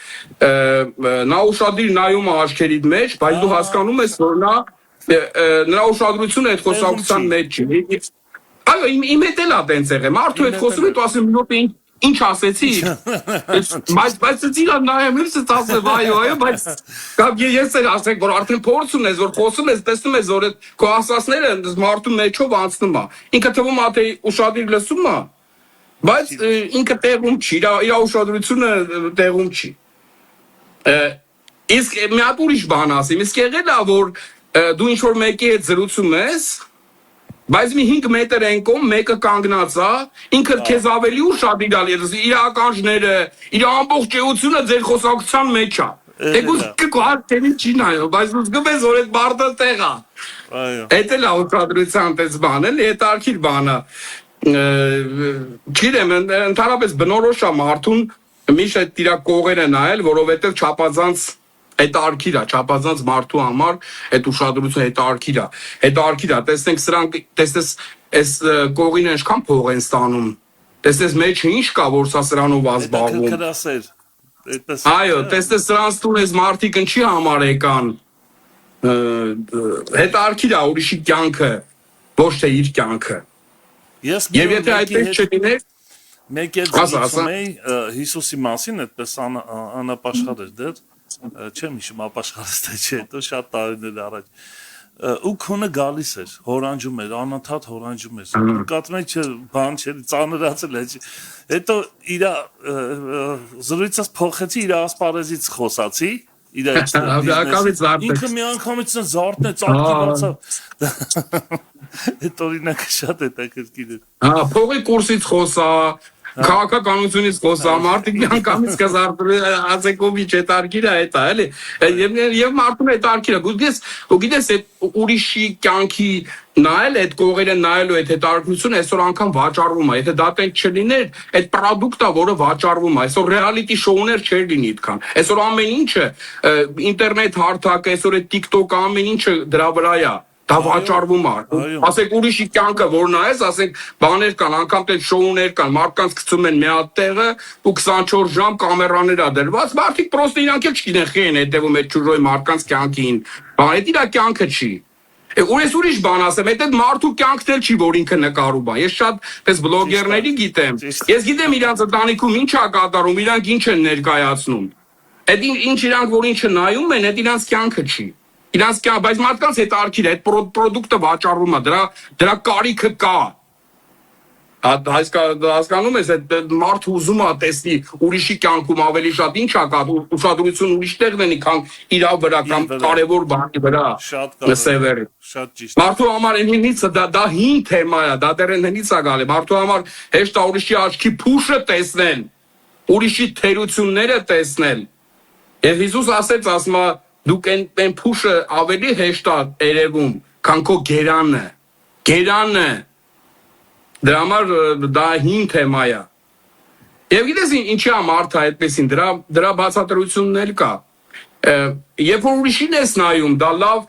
նա ուշադիր նայում է աչքերիդ մեջ, բայց դու հասկանում ես, որ նրա ուշադրությունը այդ խոսակցության մեջ չի։ Այո, իմ հետ էլ է տենց եղել, մարդու հետ խոսում է, դու ասում ես, ինչ ասեցի, բայց ծիրա նայեմ, ես ասեմ, այո, բայց կամ ես էլ ասեք, որ արդեն փորձ ունես, որ խոսում ես, տեսնում ես, որ քո ասածները մարդու մեջով անցնում է։ Ինքը թվում է, թե ուշադիր լսում է, բայց ինքը տեղում չի, իր ուշադրությունը տեղում չի։ Իսկ մի հատ ուրիշ բան ասեմ, իսկ եղել է, որ դու ինչ-որ մեկի հետ զրուցում ես, բայց մի 5 մետր ենկում մեկը կանգնած է, ինքը քեզ ավելի ուշադիր է, իր ականջները, իր ամբողջ էությունը ձեր խոսակցության մեջ է։ Եկուս կկոհարտենի չի նայում, բայց դու զգում ես, որ այդ մարդը տեղ է։ Այդ էլ է ուշադրության տես բան, էլի հետաքրքիր բան է։ Չգիտեմ, ընդհանրապես բնորոշ է մարդուն միշտ այդ իր կողերը նայել, որովհետև չափազանց հետաքրքիր է, չափազանց մարդու համար այդ ուշադրությունը հետաքրքիր է, տեսնենք սրանք, տեսնես այս կողին ինչքան փող են ստանում, տեսնես մեջը ինչ կա, որ սա սրանով ազբաղվում։ Այո, տեսնես սրանց տուն այս մարդիկ ինչի համար եկան, հետաքրքիր է ուրիշի կյանքը, ոչ թե իր կյանքը։ Եվ եթե այդպես չլիներ, մեկ էլ զրուցում էի Հիսուսի մասին, այդպես անապաշխար էր դեռ, չեմ հիշում ապաշխարեց թե չէ, հետո շատ տարիներ առաջ ու քունը գալիս էր, հորանջում էր, անընդհատ հորանջում էր։ Նկատում եք չէ, բան չէ, ծանրացել է։ Հետո իր զրույցս փոխեցի, իր ասպարեզից խոսացի, իր ինքը մի անգամից զարթնեց, ակտի բացավ։ Այդ օրինակը շատ հետաքրքիր է։ Հա, փողի կուրսից խոսա, քաղաքականությունից խոսա, մարդիկ միանգամից կզարթնի, Ասեկովիչ այդ արկիրա այդ է, էլի։ Եվ մարդուն այդ արկիրա, գիտես այդ ուրիշի կյանքի նայել, այդ կողերը նայելու այդ հետարքություն այսօր անգամ վաճառվում է։ Եթե դա տենց չլիներ, այդ պրոդուկտը, որը վաճառվում է, այսօր ռեալիթի շոուներ չէր լինի այդքան։ Այսօր ամեն ինչը ինտերնետ հարթակ, այսօր այդ TikTok-ը ամեն ինչը դրա վրա է։ Դա վաճառվում է։ Ասեք ուրիշի կյանքը որ նայես, ասեք բաներ կան, անգամ դե շոուներ կան, մարդկանց գցում են մի հատ տեղը ու 24 ժամ կամերաներ ա դրված, մարդիկ պրոստը իրանք էլ չգիտեն խի են հետևում այդ ճուժոյի մարդկանց կյանքին։ Բան այդ իր կյանքը չի։ Ուրես ուրիշ բան ասեմ, այդ մարդու կյանքն էլ չի, որ ինքը նկարում է։ Ես շատ պես բլոգերների գիտեմ։ Ես գիտեմ իրանց ընտանիքում ինչ է կատարում, իրանք ինչ են ներկայացնում։ Այդ ինչ իրանք որ ինչը նայում են, այդ իրանց կյանքը չի։ Իրանց կյանքը, բայց մարդկանց հետ արկիր է, այդ պրոդուկտը վաճառվում է, դրա կարիքը կա։ Հասկանում ես, այդ մարդը ուզում է տեսնի ուրիշի կյանքում ավելի շատ ինչ է կա, ուշադրություն ուրիշ տեղն են, քան իր վրա կամ կարևոր բանի վրա սևերը։ Մարդու համար այնինից դա հին թեմա է, դա դեռ այնինից է գալի։ Մարդու համար հեշտ է ուրիշի աչքի փուշը տեսնել, ուրիշի թերությունները տեսնել։ Եվ Հիսուս ասեց, ասում է դուք այն փուշը ավելի հեշտ է երևում, քան քո գերանը։ Գերանը։ Դրա համար դա հին թեմա է։ Եվ գիտես ինչի է մարդը այդպեսին, դրա բացատրությունն էլ կա։ Երբ որ ուրիշին ես նայում, դա լավ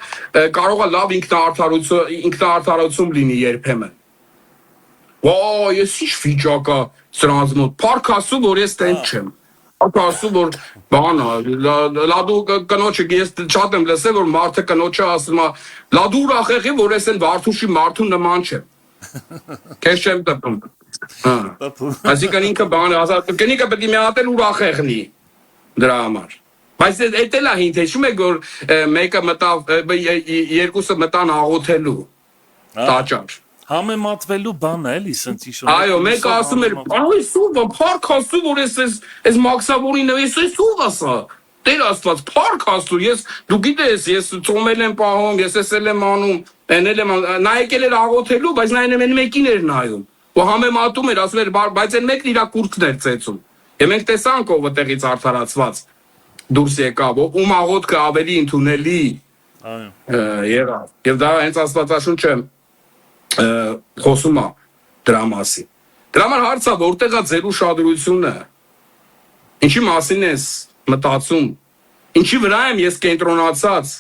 կարող է լավ ինքնաարդարություն լինի երբեմն։ Ոո, ես ինչ վիճակ է սրանց մոտ, փառք Աստծո, որ ես տենց չեմ։ Ասում որ բան լադու կնոջը ես շատ եմ լսել որ մարդը կնոջը ասում է լադու ուրախ եղի որ ես այն Վարդուշի մարդու նման չեմ քեզ չեմ տպում այսինքն ինքը բան կնիկը պետք է մի հատ էլ ուրախ եղնի դրա համար բայց այդ էլ է հին հիշում եք որ մեկը մտավ երկուսը մտան աղոթելու տաճար Համեմատվելու բան է, էլի, սենց իշոն։ Այո, մեկը ասում էր, «Այ սուվը, փառք Աստծո, որ ես մաքսավորին ես սուվ ասա»։ Տեր Աստված, փառք Աստծո, դու գիտես, ես ծոմել եմ պահում, ես էսել եմ անում, էնել եմ, նա եկել էր աղոթելու, բայց նա այն մեկին էր նայում։ Ու համեմատում էր, ասում էր, բայց այն մեկն իր կուրծքն էր ծեծում։ Եվ մենք տեսանք ով այդտեղից արդարացված դուրս եկավ, ում աղոթքը ավելի ընդունելի եղավ։ Եվ դա հենց Աստվածաշունչը խոսում է դրա մասին։ Դրա համար հարցը որտեղ է ձեր ուշադրությունը։ Ինչի մասին ես մտածում։ Ինչի վրա եմ ես կենտրոնացած։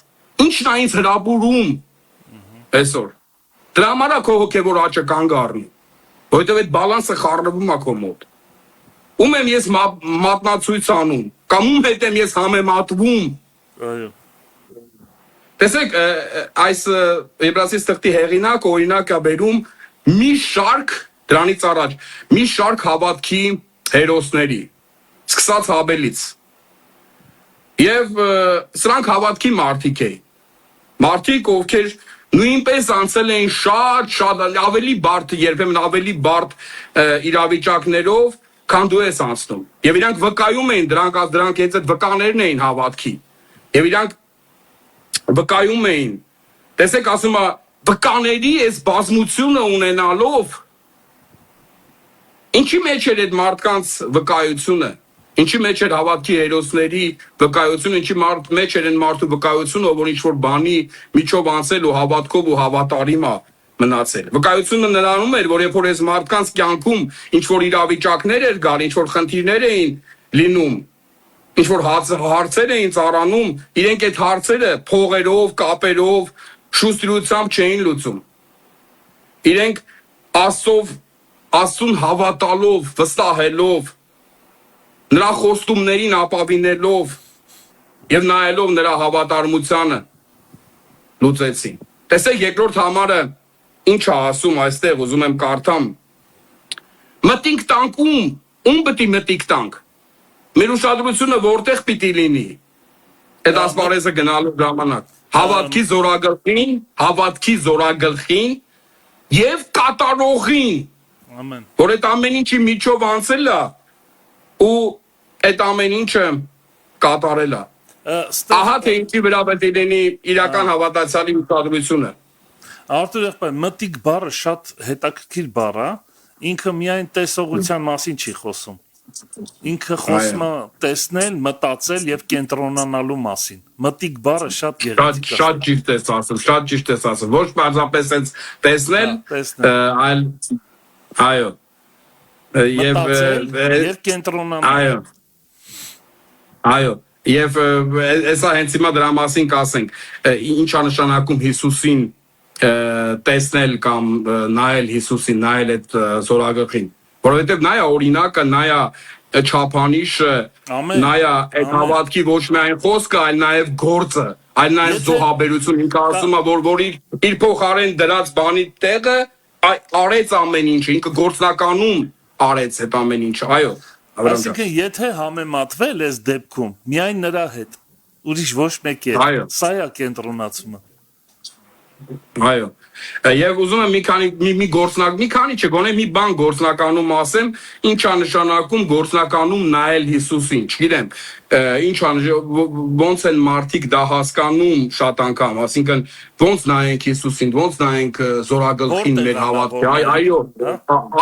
Ինչն է ինձ հրապուրում այսօր։ Դրա համար է քո հոգևոր աճը կանգ առնի։ Որովհետև այդ բալանսը խառնվում է քո մոտ։ Ում եմ ես մատնացույց անում, կամ ում հետ եմ ես համեմատվում։ Այո։ Տեսեք, այս Եբրայեցիս թղթի հեղինակ օրինակ է բերում մի շարք դրանից առաջ, մի շարք հավատքի հերոսների, սկսած Հաբելից։ Եվ սրանք հավատքի մարդիկ էին։ Մարդիկ, ովքեր նույնպես անցել էին շատ ավելի բարդ, երբեմն ավելի բարդ իրավիճակներով, քան դու ես անցնում։ Եվ իրանք վկայում էին, դրանք այդ վկաներն էին հավատքի։ Եվ իրանք վկայում էին, տեսեք ասում է, վկաների այս բազմությունը ունենալով, ինչի մեջ էր այդ մարդկանց վկայությունը, ինչի մեջ էր հավատքի հերոսների վկայությունը, ինչի մեջ էր այն մարդու վկայությունը, որ ինչ-որ բանի միջով անցել ու հավատքով ու հավատարիմ է մնացել։ Վկայությունը նրանում էր, որ երբ որ այս մարդկանց կյանքում ինչ-որ իրավիճակներ էր գալ, ինչ-որ խնդիրներ էին լինում, ինչ-որ հարցեր էին ծառանում, իրենք այդ հարցերը փողերով, կապերով, շուստրությամբ չէին լուծում։ Իրենք Աստծուն հավատալով, վստահելով, նրա խոստումներին ապավինելով եւ նայելով նրա հավատարմությանը լուծեցին։ Տեսեք երկրորդ համարը ինչ է ասում այստեղ, ուզում եմ կարդամ։ Մտինք տանկում, ում պիտի մտիկ տանք։ Մեր ուշադրությունը որտեղ պիտի լինի։ Այդ ասպարեզը գնալու ժամանակ։ Հավատքի զորագլխին եւ կատարողին, ամեն որ այդ ամեն ինչի միջով անցել է ու այդ ամեն ինչը կատարել է։ Ահա թե ինչի վրա պետք է լինի իրական հավատացյալի ուշադրությունը։ Արտուր եղբայր, մտիկ բառը շատ հետաքրքիր բառ է, ինքը միայն տեսողության մասին չի խոսում։ Ինքը խոսում է տեսնել, մտածել եւ կենտրոնանալու մասին։ Մտիկ բառը շատ գեղեցիկ է։ Շատ ճիշտ ես ասում, շատ ճիշտ ես ասում։ Ոչ պարզապես հենց տեսնել, այլ այո։ Եվ կենտրոնանալ։ Այո։ Եվ հեսա հենց հիմա դրա մասին կասենք, ինչա նշանակում Հիսուսին տեսնել կամ նայել Հիսուսին, նայել այդ զորագլխին, որովհետև նա է օրինակը, նա է չափանիշը, նա է այդ հավատքի ոչ միայն խոսքը, այլ նաև գործը, այլ նաև զոհաբերություն, ինքը ասում է, որ իր փոխարեն դրած բանի տեղը արեց ամեն ինչը, ինքը գործնականում արեց այդ ամեն ինչը, այո։ Այսինքն, եթե համեմատվել այս դեպքում, միայն նրա հետ, ուրիշ ոչ մեկ է, սա է կենտրոնացումը։ Այո։ Եվ ուզում եմ մի քանի չէ, գոնե մի բան գործնականում ասեմ, ինչա նշանակում գործնականում նայել Հիսուսին, չգիտեմ, ոնց են մարդիկ դա հասկանում շատ անգամ, ասինքն ոնց նայենք Հիսուսին, ոնց նայենք զորագլխին մեր հավատքի,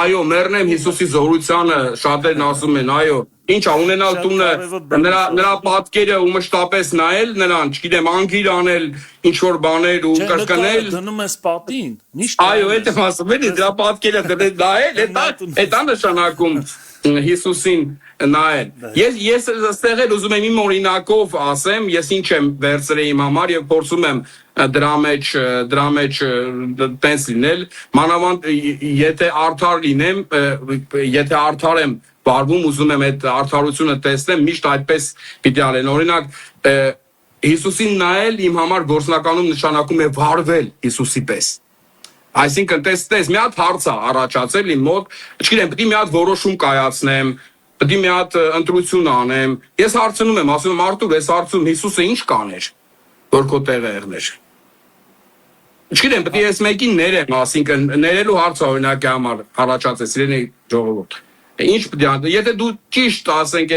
այո, մեռնեմ Հիսուսի զորությանը, շատերն ասում են, այո, ինչա ունենալ տունը, նրա պատկերը ու մշտապես նայել նրան, չգիտեմ, անգիր անել, ինչ-որ բաներ ու կրկնել։ Դնում ես պատին, այո, այդ եմ ասում, էլի դրա պատկերը նայել, այդ է նշանակում Հիսուսին նայել։ Ես ստեղ էլ ուզում եմ իմ օրինակով ասեմ, ես ինչ եմ վերցրել իմ համար եւ փորձում եմ դրա մեջ տենց լինել, մանավանդ եթե արդար լինեմ, եթե արդար եմ վարվում, ուզում եմ այդ արդարությունը տեսնեմ, միշտ այդպես պիտի անեն։ Օրինակ, Հիսուսին նայել իմ համար գործնականում նշանակում է վարվել Հիսուսի պես։ Այսինքն, տես, մի հատ հարց է առաջացել իմ մոտ, չգիտեմ, պետք է մի հատ որոշում կայացնեմ, պետք է մի հատ ընտրություն անեմ։ Ես հարցնում եմ, ասում եմ, Արտուր, ես հարցում Հիսուսը ինչ կաներ, որ քո տեղը եղներ։ Չգիտեմ, պետք է ես մեկին ներեմ, ասինքն ներելու հարցը օրինակի համար առաջացել, սիրելի ժողովուրդ։ Ինչ պետք է, եթե դու ճիշտ ասենք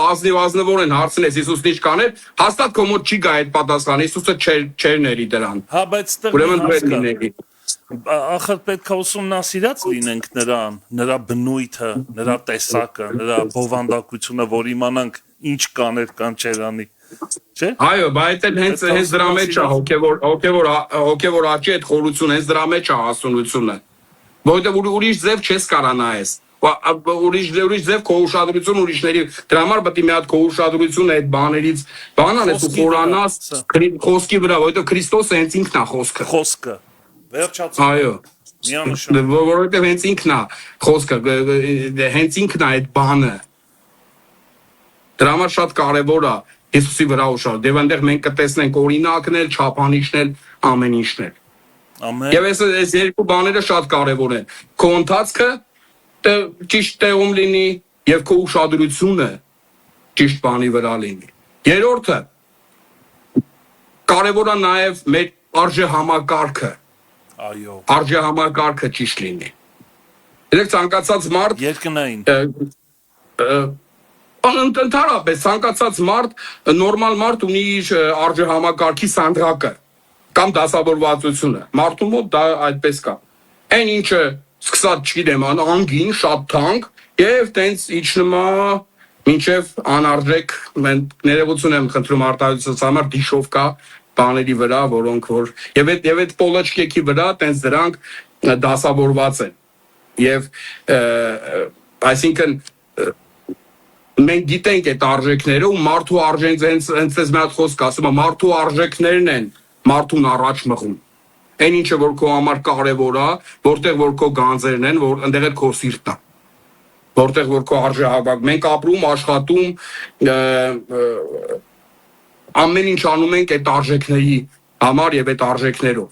ազնիվ են հարցնես Հիսուսն ինչ կաներ, հաստատ քո մոտ չի գա այդ պատասխանը, Հիսուսը չէր ների դրան։ Հա, բայց ուրեմն դու ես լինի։ Ախր պետք է ուսումնասիրած լինենք նրան, նրա բնույթը, նրա տեսակը, նրա բովանդակությունը, որ իմանանք ինչ կաներ կամ չէր անի։ Չէ՞։ Այո, բայց հենց դրա մեջ է հոգևոր աճի այդ խորությունը, հենց դրա մեջ է հասունությունը։ Որովհետև ուրիշ ձև չես կարա նայես։ Ուրիշ ձև քո ուշադրություն ուրիշների, դրա համար պետք է մի հատ քո ուշադրությունը այդ բաներից բան անես ու խորանաս խոսքի վրա, որովհետև Քրիստոսը հենց ինքն է խոսքը։ Խոսքը։ Վերջացում։ Այո։ Միանշան։ Որովհետև հենց ինքն է խոսքը, հենց ինքն է այդ բանը։ Դրա համար շատ կարևոր է Հիսուսի վրա ուշադրել։ Եվ այնտեղ մենք կտեսնենք օրինակներ, չափանիշներ, ամեն ինչներ։ Ամեն։ Եվ այս երկու բաները շատ կարևոր են։ Քո ընթացքը ճիշտ տեղում լինի եւ քո ուշադրությունը ճիշտ բանի վրա լինի։ Երրորդը կարևոր է նաեւ մեր արժեհամակարգը։ Այո։ Արժեհամակարգը ճիշտ լինի։ Երեք ցանկացած մարդ երկնային ընդհանրապես ցանկացած մարդ նորմալ մարդ ունի իր արժեհամակարգի սանդղակը կամ դասավորվածությունը։ Մարդու մոտ դա այդպես կա։ Այն ինչը սկսած չգիտեմ, անգին, շատ թանկ եւ տենց իջնում է մինչեւ անարժեք, ներողություն եմ խնդրում արտահայտությունից համար դիշով կա բաների վրա, որոնք որ եւ այդ պոլոչկեքի վրա տենց դրանք դասավորված են։ Եվ այսինքն մենք գիտենք այդ արժեքները ու մարդու արժեքները հենց մի հատ խոսք ասում է մարդու արժեքներն են մարդուն առաջ մղում։ Այն ինչը որ քո համար կարևոր է, որտեղ որ քո գանձերն են, որ այնտեղ է քո սիրտը։ Որտեղ որ քո արժեհավաք, մենք ապրում, աշխատում, ամեն ինչ անում ենք այդ արժեքների համար եւ այդ արժեքներով։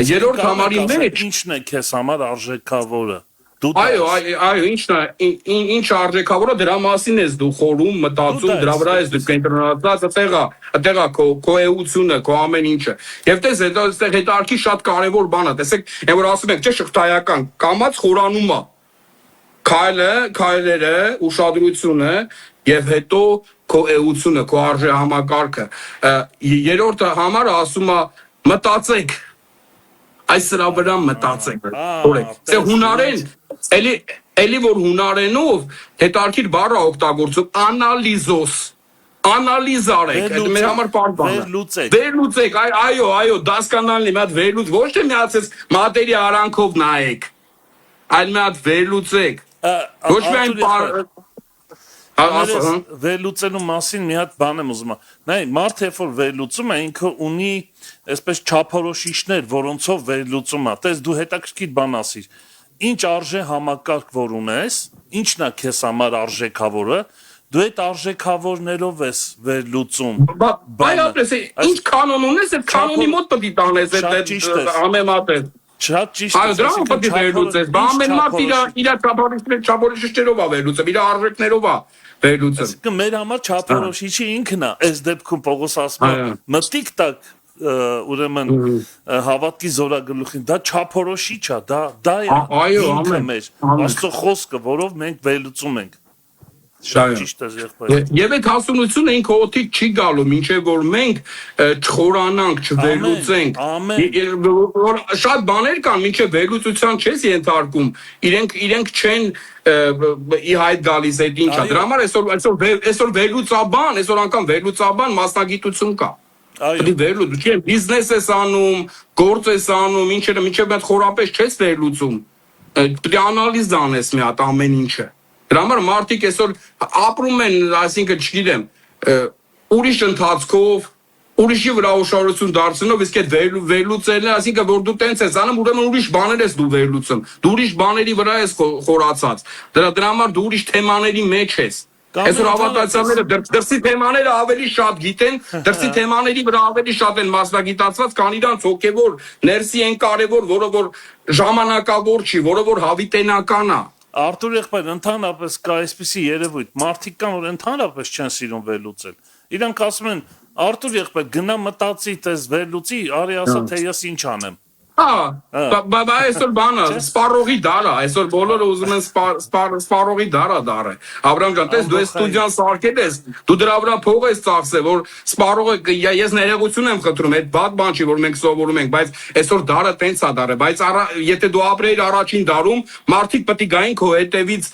Երրորդ համարի մեջ ինչն է քեզ համար արժեքավորը։ Դու Այո, դա այո, ինչն է, ինչ արժեքավոր է դրա մասին ես դու խորում, մտածում, դրա վրա ես դու կենտրոնացած, այդտեղա քո էությունը, քո ամեն ինչը։ Եվ տես հետո այստեղ հետարքի շատ կարևոր բան է, տեսեք, այն որ ասում ենք, չէ, շղթայական, կամած խորանում է։ Քայլերը, ուշադրությունը եւ հետո քո էությունը, քո արժե համակարգը։ Երրորդը համարը ասում է մտածեք այս սրա վրա մտածեք։ Օրենք, це հունարեն, էլի որ հունարենով հետարքիր բառը օգտագործում անալիզոս, անալիզ արեք, այդ մեր համար բան է։ Վերլուծեք, այո, դասկանալնի մի հատ վերլուծ, ոչ թե միացես մատերի արանքով նայեք, այլ մի հատ վերլուծեք։ Ոչ միայն վերլուծելու մասին մի հատ բան եմ ուզում։ Նայ, մարդը երբ որ վերլուծում է, ինքը ունի այսպես չափորոշիչներ, որոնցով վերլուծում է։ Տես դու հետաքրքիր բան ասիր։ Ինչ արժե համակարգ որ ունես, ինչն է քեզ համար արժեքավորը, դու այդ արժեքավորներով ես վերլուծում։ Բայց ինչ կանոն ունես, այդ կանոնի մոտ պետք է տանես այդ համեմատել։ Շատ ճիշտ է։ Այո, դրա պետք է վերլուծես։ Բա ամեն մարդ իր չափորոշիչներով է վերլուծում, իր արժեքներով է վերլուծում։ Այսինքն մեր համար չափորոշիչը ինքն է, այս դեպքում Պողոս ասում է, մտիկ տակ ուրեմն հավատքի զորագլուխին, դա չափորոշիչ է, դա է ինքը մեր Աստծո խոսքը, որով մենք վերլուծում ենք։ Շատ ճիշտ է եղբայր։ Եվ այդ հասունությունը ինքը օդից չի գալու, մինչև որ մենք չխորանանք, չվերլուծենք։ Շատ բաներ կան, մինչև վերլուծության չես ենթարկում, իրենք չեն ի հայտ գալիս այդ ինչա։ Դրա համար այսօր վերլուծաբան, այսօր անգամ վերլուծաբան մասնագիտություն կա։ Այո, վերլուծ, չէ, բիզնես ես անում, գործ ես անում, ինչերը մինչև այդ խորապես չես վերլուծում։ Պետք է անալիզ անես մի հատ ամեն ինչը։ Դրա համար մարդիկ այսօր ապրում են, այսինքն չգիտեմ, ուրիշ ընթացքով, ուրիշի վրա ուշադրություն դարձնելով, իսկ այդ վերլուծելը, այսինքն որ դու տենց ես անում, ուրեմն ուրիշ բաներ ես դու վերլուծում, դու ուրիշ բաների վրա ես խորացած, դրա համար դու ուրիշ թեմաների մեջ ես։ Այսօր հավատացյալները դրսի թեմաները ավելի շատ գիտեն, դրսի թեմաների վրա ավելի շատ են մասնագիտացված, քան իրանց հոգևոր, ներսի են կարևոր, որը որ ժամանակավոր չի, որը որ հավիտենական է։ Արտուր եղբայր, ընդհանրապես կա այսպիսի երևույթ, մարդիկ կան, որ ընդհանրապես չեն սիրում վերլուծել։ Իրանք ասում են, Արտուր եղբայր, գնա մտածի, տես վերլուծի, արի ասա, թե ես ինչ անեմ։ Բա այսօր բանը, սպառողի դարա, այսօր բոլորը ուզում են սպառողի դարա դարը։ Աբրահամ ջան, տես դու այս ստուդիան սարքել ես, դու դրա վրա փող ես ծախսել, որ սպառողը ես ներողություն եմ խնդրում, այդ բադ բան չի, որ մենք սովորում ենք, բայց այսօր դարը տենց է դարը, բայց եթե դու ապրեիր առաջին դարում, մարդիկ պետք է գային քո հետևից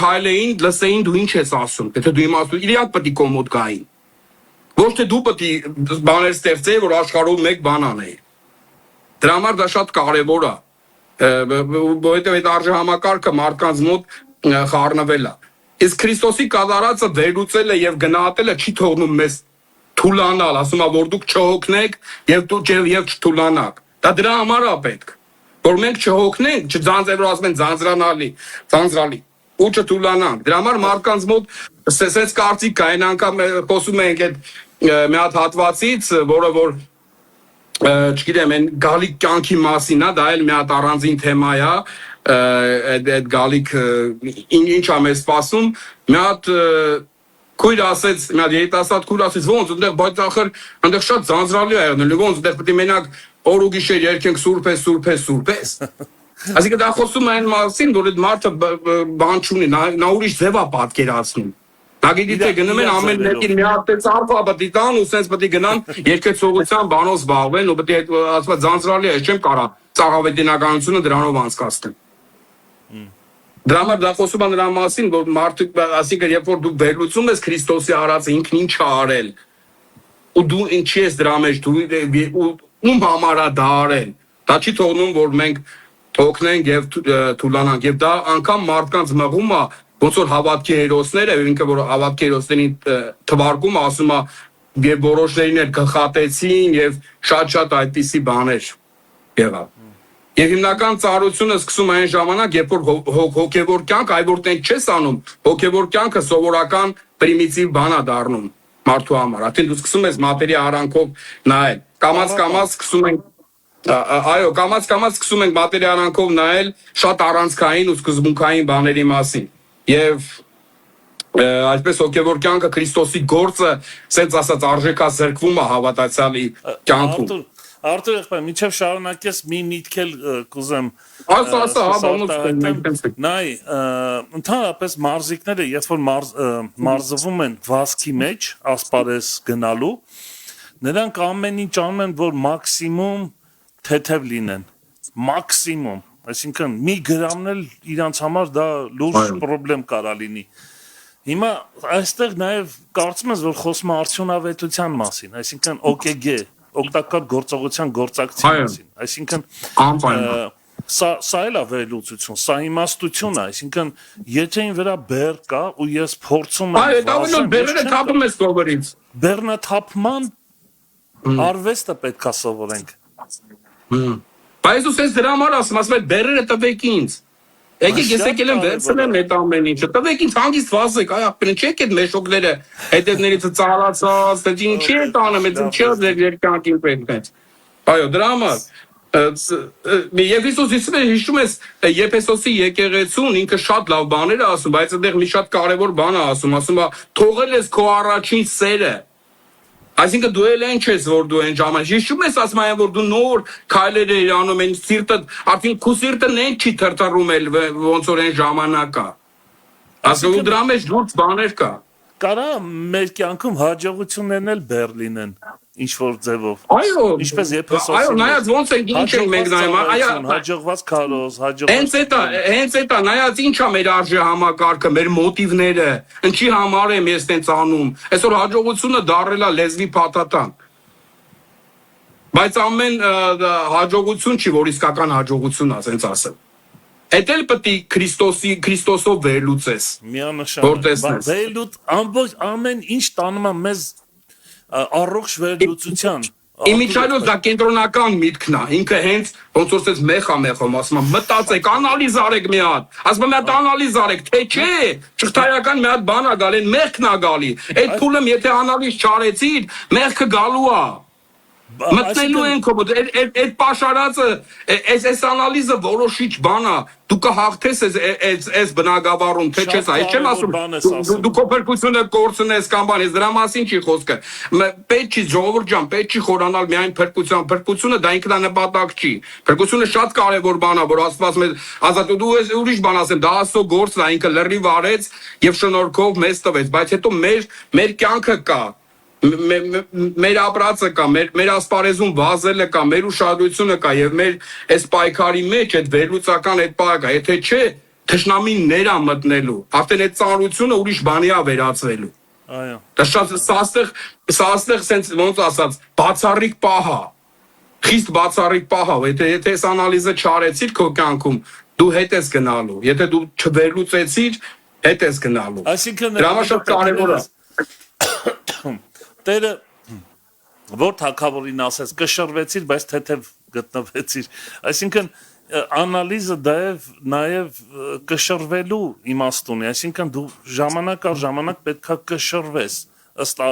քայլեին, լսեին դու ինչ ես ասում, եթե դու իմացու, իրանք պետք է կոմոդ գային։ Ոչ թե դու պետք է բաներ ստեղծեի, որ աշխարհում մեկ բան անեի։ Դրա համար դա շատ կարևոր է, որովհետև այդ արժե համակարգը մարդկանց մոտ խառնվել է։ Իսկ Քրիստոսի կատարածը վերլուծելը եւ գնահատելը չի թողնում մեզ թուլանալ, ասում է, որ դուք չհոգնեք եւ չթուլանաք։ Դա դրա համար է պետք, որ մենք չհոգնենք, չձանձրել, ասում են ձանձրանալի, ու չթուլանանք։ Դրա համար մարդկանց մոտ սենց կարծիք կա, այն անգամ խոսում ենք այդ մի հատ հատվածից, որը որ չգիտեմ, այն գալիք կյանքի մասին է, դա էլ մի հատ առանձին թեմա է, այդ գալիք ինչ է մեզ սպասում, մի հատ քույր ասեց, մի հատ երիտասարդ քույր ասեց, ոնց այնտեղ, բայց ախր այնտեղ շատ ձանձրալի է եղել, ոնց այնտեղ պետք է մենակ օր ու գիշեր երգենք սուրբ ես։ Այսինքն դա խոսում է այն մասին, որ այդ մարդը բան չունի, նա ուրիշ ձև է պատկերացնում։ Նա գիտի թե գնում են ամեն մեկին մի հատ ծառվա պետք է տան ու սենց պետք է գնան երկեցողության բանով զբաղվեն ու պետք է ասવા ձանձրալի է, չեմ կարա ծաղավետինականությունը դրանով անցկացնեմ։ Դրա համար դա խոսում է նրա մասին, որ մարդը, այսինքն երբ որ դու վերլուծում ես Քրիստոսի արածը ինքն ինչ է արել, ու դու ինչի ես դրա մեջ, դու ում համար է դա արել, դա չի թողնում, որ մենք հոգնենք եւ թուլանանք եւ դա անգամ մարդկանց մղում է ոնց որ հավատքի հերոսները, ինքը որ հավատքի հերոսներին թվարկում ասում է եւ որոշներին էլ գխատեցին եւ շատ այդպիսի բաներ եղավ։ Եվ հիմնական ծառայությունը սկսում է այն ժամանակ, երբ որ հոգեվոր կյանք, այլ որ տենց չես անում, հոգեվոր կյանքը սովորական պրիմիտիվ բան է դառնում մարդու համար։ Արդեն դու սկսում ես մատերի արանքով նայել։ Կամած սկսում ենք Այո, կամած սկսում ենք մատերիալանքով նայել շատ առանցքային ու սկզբունքային բաների մասին։ Եվ այսպես հոգևոր կյանքը Քրիստոսի գործը, ասենց ասած, արժեքա զրկվում է հավատացյալի կյանքում։ Արտուր եղբայր, մինչև շարունակես մի միտք էլ կուզեմ Ասա, նայ, ընդհանրապես մարզիկները, երբ որ մարզվում են վազքի մեջ, ասպարեզ գնալու, նրանք ամեն ինչ անում են, որ մաքսիմում թեթև լինեն, մաքսիմում, այսինքն մի գրամն էլ իրանց համար դա լուրջ պրոբլեմ կարա լինի։ Հիմա այստեղ նաև կարծում ես, որ խոսում է արդյունավետության մասին, այսինքն OKG, օգտակար գործողության գործակցի մասին, այսինքն սա էլ է վերլուծություն, սա իմաստություն է, այսինքն եթե ին վրա բեռ կա ու ես փորձում եմ բեռնաթափման արվեստը պետք է սովորենք։ Բայց ու սենց դրա համար ասում եմ բեռերը տվեք ինձ։ Եկեք ես եկել եմ վերցնեմ այդ ամեն ինչը։ Տվեք ինձ հանգիստ վազեք, այ ախպերին չեք այդ մեշոկները հետևներից ծառացած, դա ինչի է տանում, այդ ինչի է ձեր երկանկին պետք է։ Այո, դրա համար Եփեսոսի հիշում ես Եփեսոսի եկեղեցուն ինքը շատ լավ բաներ է ասում, բայց այդտեղ մի շատ կարևոր բան է ասում է թողել ես քո առաջին սերը։ Այսինքն դու էլ ինչ ես, որ դու այն ժամանակ հիշում ես ասում այն, որ դու նոր քայլեր ես անում, այն սիրտը, արդեն քո սիրտը նեն չի թրթռում էլ ոնց որ այն ժամանակա։ Ասում ու դրա մեջ լուրջ բաներ կա։ Կարա մեր կյանքում հաջողություններն էլ Բեռլինեն, ինչ որ ձևով։ Այո, ինչպես Եփեսոսի։ Այո, նայած ոնց ենք ինչ ենք մենք նայում, այո, հաջողված քարոզ, հաջողված։ Հենց էտա, նայած ինչա մեր արժե համակարգը, մեր մոտիվները, ինչի համար եմ ես տենց անում։ Այսօր հաջողությունը դառել է լեզվի փաթաթան։ Բայց ամեն հաջողություն չի, որ իսկական հաջողություն է, ասենց ասեմ։ Էդ էլ պետք է Քրիստոսով վերլուծես։ Միանշանակ։ Վերլուծ ամբողջ ամեն ինչ տանում է մեզ առողջ վերլուծության։ Իմիջիայլոց դա կենտրոնական միտքն է, ինքը հենց ոնց որ ասես մեխում, ասում եմ մտածեք, անալիզ արեք մի հատ, ասում եմ այդ անալիզ արեք, թե չէ, ճշտայական մի հատ բան է գալի, մեղքն է գալի, այդ փուլը եթե անալիզ չարեցիր, մեղքը գալու է։ Մտնելու ենք այդ պաշարածը, այս անալիզը որոշիչ բան է, դու կհաղթես այս բնագավառում, թե չես, այս չեմ ասում, դու քո փրկությունը կորցնես կամ բան, ես դրա մասին չի խոսքը, պետք չի ժողովուրդ ջան, պետք չի խորանալ միայն փրկությունը դա ինքնանպատակ չի, փրկությունը շատ կարևոր բան է, որ Աստված մեզ ազատ դու ուրիշ բան ասեմ, դա Աստծո գործն է, ինքը լրիվ արեց եւ շնորհքով մեզ տվեց, բայց հետո մեր կյանքը կա մեր ապրածը կա, մեր ասպարեզում վազելը կա, մեր ուշադրությունը կա եւ մեր այս պայքարի մեջ այդ վերլուծական այդ պահը կա, եթե չէ թշնամին ներ է մտնելու, արդեն այդ ծանրությունը ուրիշ բանի է վերածվելու։ Այո։ Դա շատ սա այստեղ sense ոնց ասած բացառիկ պահ է։ Խիստ բացառիկ պահ է, եթե այս անալիզը չարեցիր քո կյանքում, դու հետ ես գնալու, եթե դու չվերլուծեցիր, հետ ես գնալու։ Այսինքն դրա համար շատ կարևոր է։ Տերը որ թակավորին ասես կշռվեցիր, բայց թեթև գտնվեցիր։ Այսինքն անալիզը դա է նաև կշռվելու իմաստ ունի, այսինքն դու ժամանակ առ ժամանակ պետքա կշռվես ըստ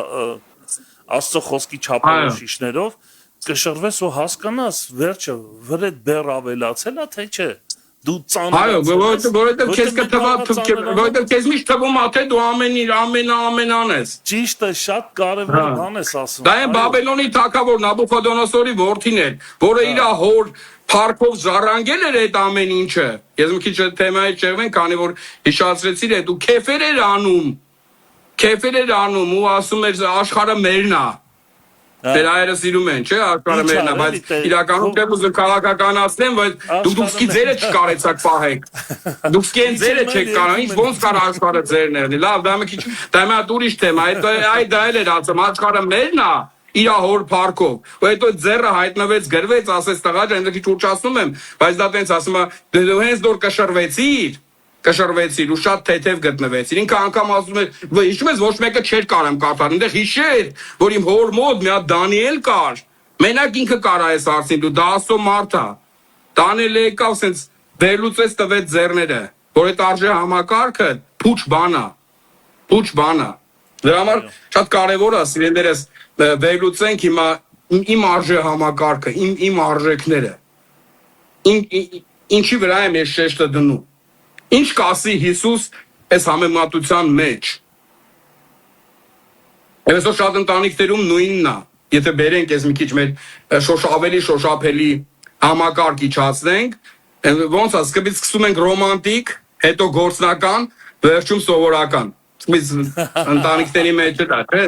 Աստծո խոսքի չափորոշիչներով, կշռվես ու հասկանաս վերջը վրեդ բեռ ավելացել է, թե չէ։ Դու ծանոթ ես։ Այո, որովհետև քեզ կթվա, որովհետև քեզ միշտ թվում է, թե դու ամեն անես։ Ճիշտ է, շատ կարևոր բան ես ասում։ Դա է Բաբելոնի թագավոր Նաբուխոդոնոսորի որդին էր, որը իր հոր փառքով զառանգել էր այդ ամեն ինչը։ Ես մի քիչ թեմայի չեղվեմ, քանի որ հիշացրեցիր այդ ու քեֆեր էր անում ու ասում էր աշխարհը մերն է։ Դեր այրը սիրում են, չէ, աշխարհը մերն է, բայց իրականում դեպ ուզում քաղաքականացնեն, բայց դուք սկի ձերը չկարեցաք պահեք։ Դուք սկի ձերը չեք կարող, ինչ ոնց կար աշխարհը ձերն է։ Լավ, դա մի քիչ, դա մի հատ ուրիշ թեմա, այդ դա էլ էր ասում, աշխարհը մերն է, իր հոր փառքով։ Ու հետո ձերը հայտնվեց, գրվեց, ասես տղա ջան, ինձ քիչ ուշացնում եմ, բայց դա տենց ասում է, դու հենց դոր կշռվեցիր ու շատ թեթև գտնվեցիր։ Ինքը անգամ ասում է, հիշում ես ոչ մեկը չէր կարեմ կարդալ, այնտեղ հիշեր, որ իմ հոր մոտ մի հատ Դանիել կար։ Մենակ ինքը կարա այս հարցին, դու դա Աստծո մարդ է։ Դանիելը եկավ, սենց վերլուծեց տվեց ձեռները, որ այդ արժե համակարգը փուչ բան է։ Դրա համար շատ կարևոր է, սիրելիներս, վերլուծենք հիմա իմ արժե համակարգը, իմ արժեքները, ինչի վրա եմ ես շեշտը դնում։ Ինչ կասի Հիսուս այս համեմատության մեջ։ Եվ այսօր շատ ընտանիքներում նույնն է։ Եթե բերենք ես մի քիչ մեր ավելի շոշափելի համակարգ իջացնենք, ոնց է, սկսում ենք ռոմանտիկ, հետո գործնական, վերջում սովորական։ Ընտանիքների մեջ դա, չէ՞,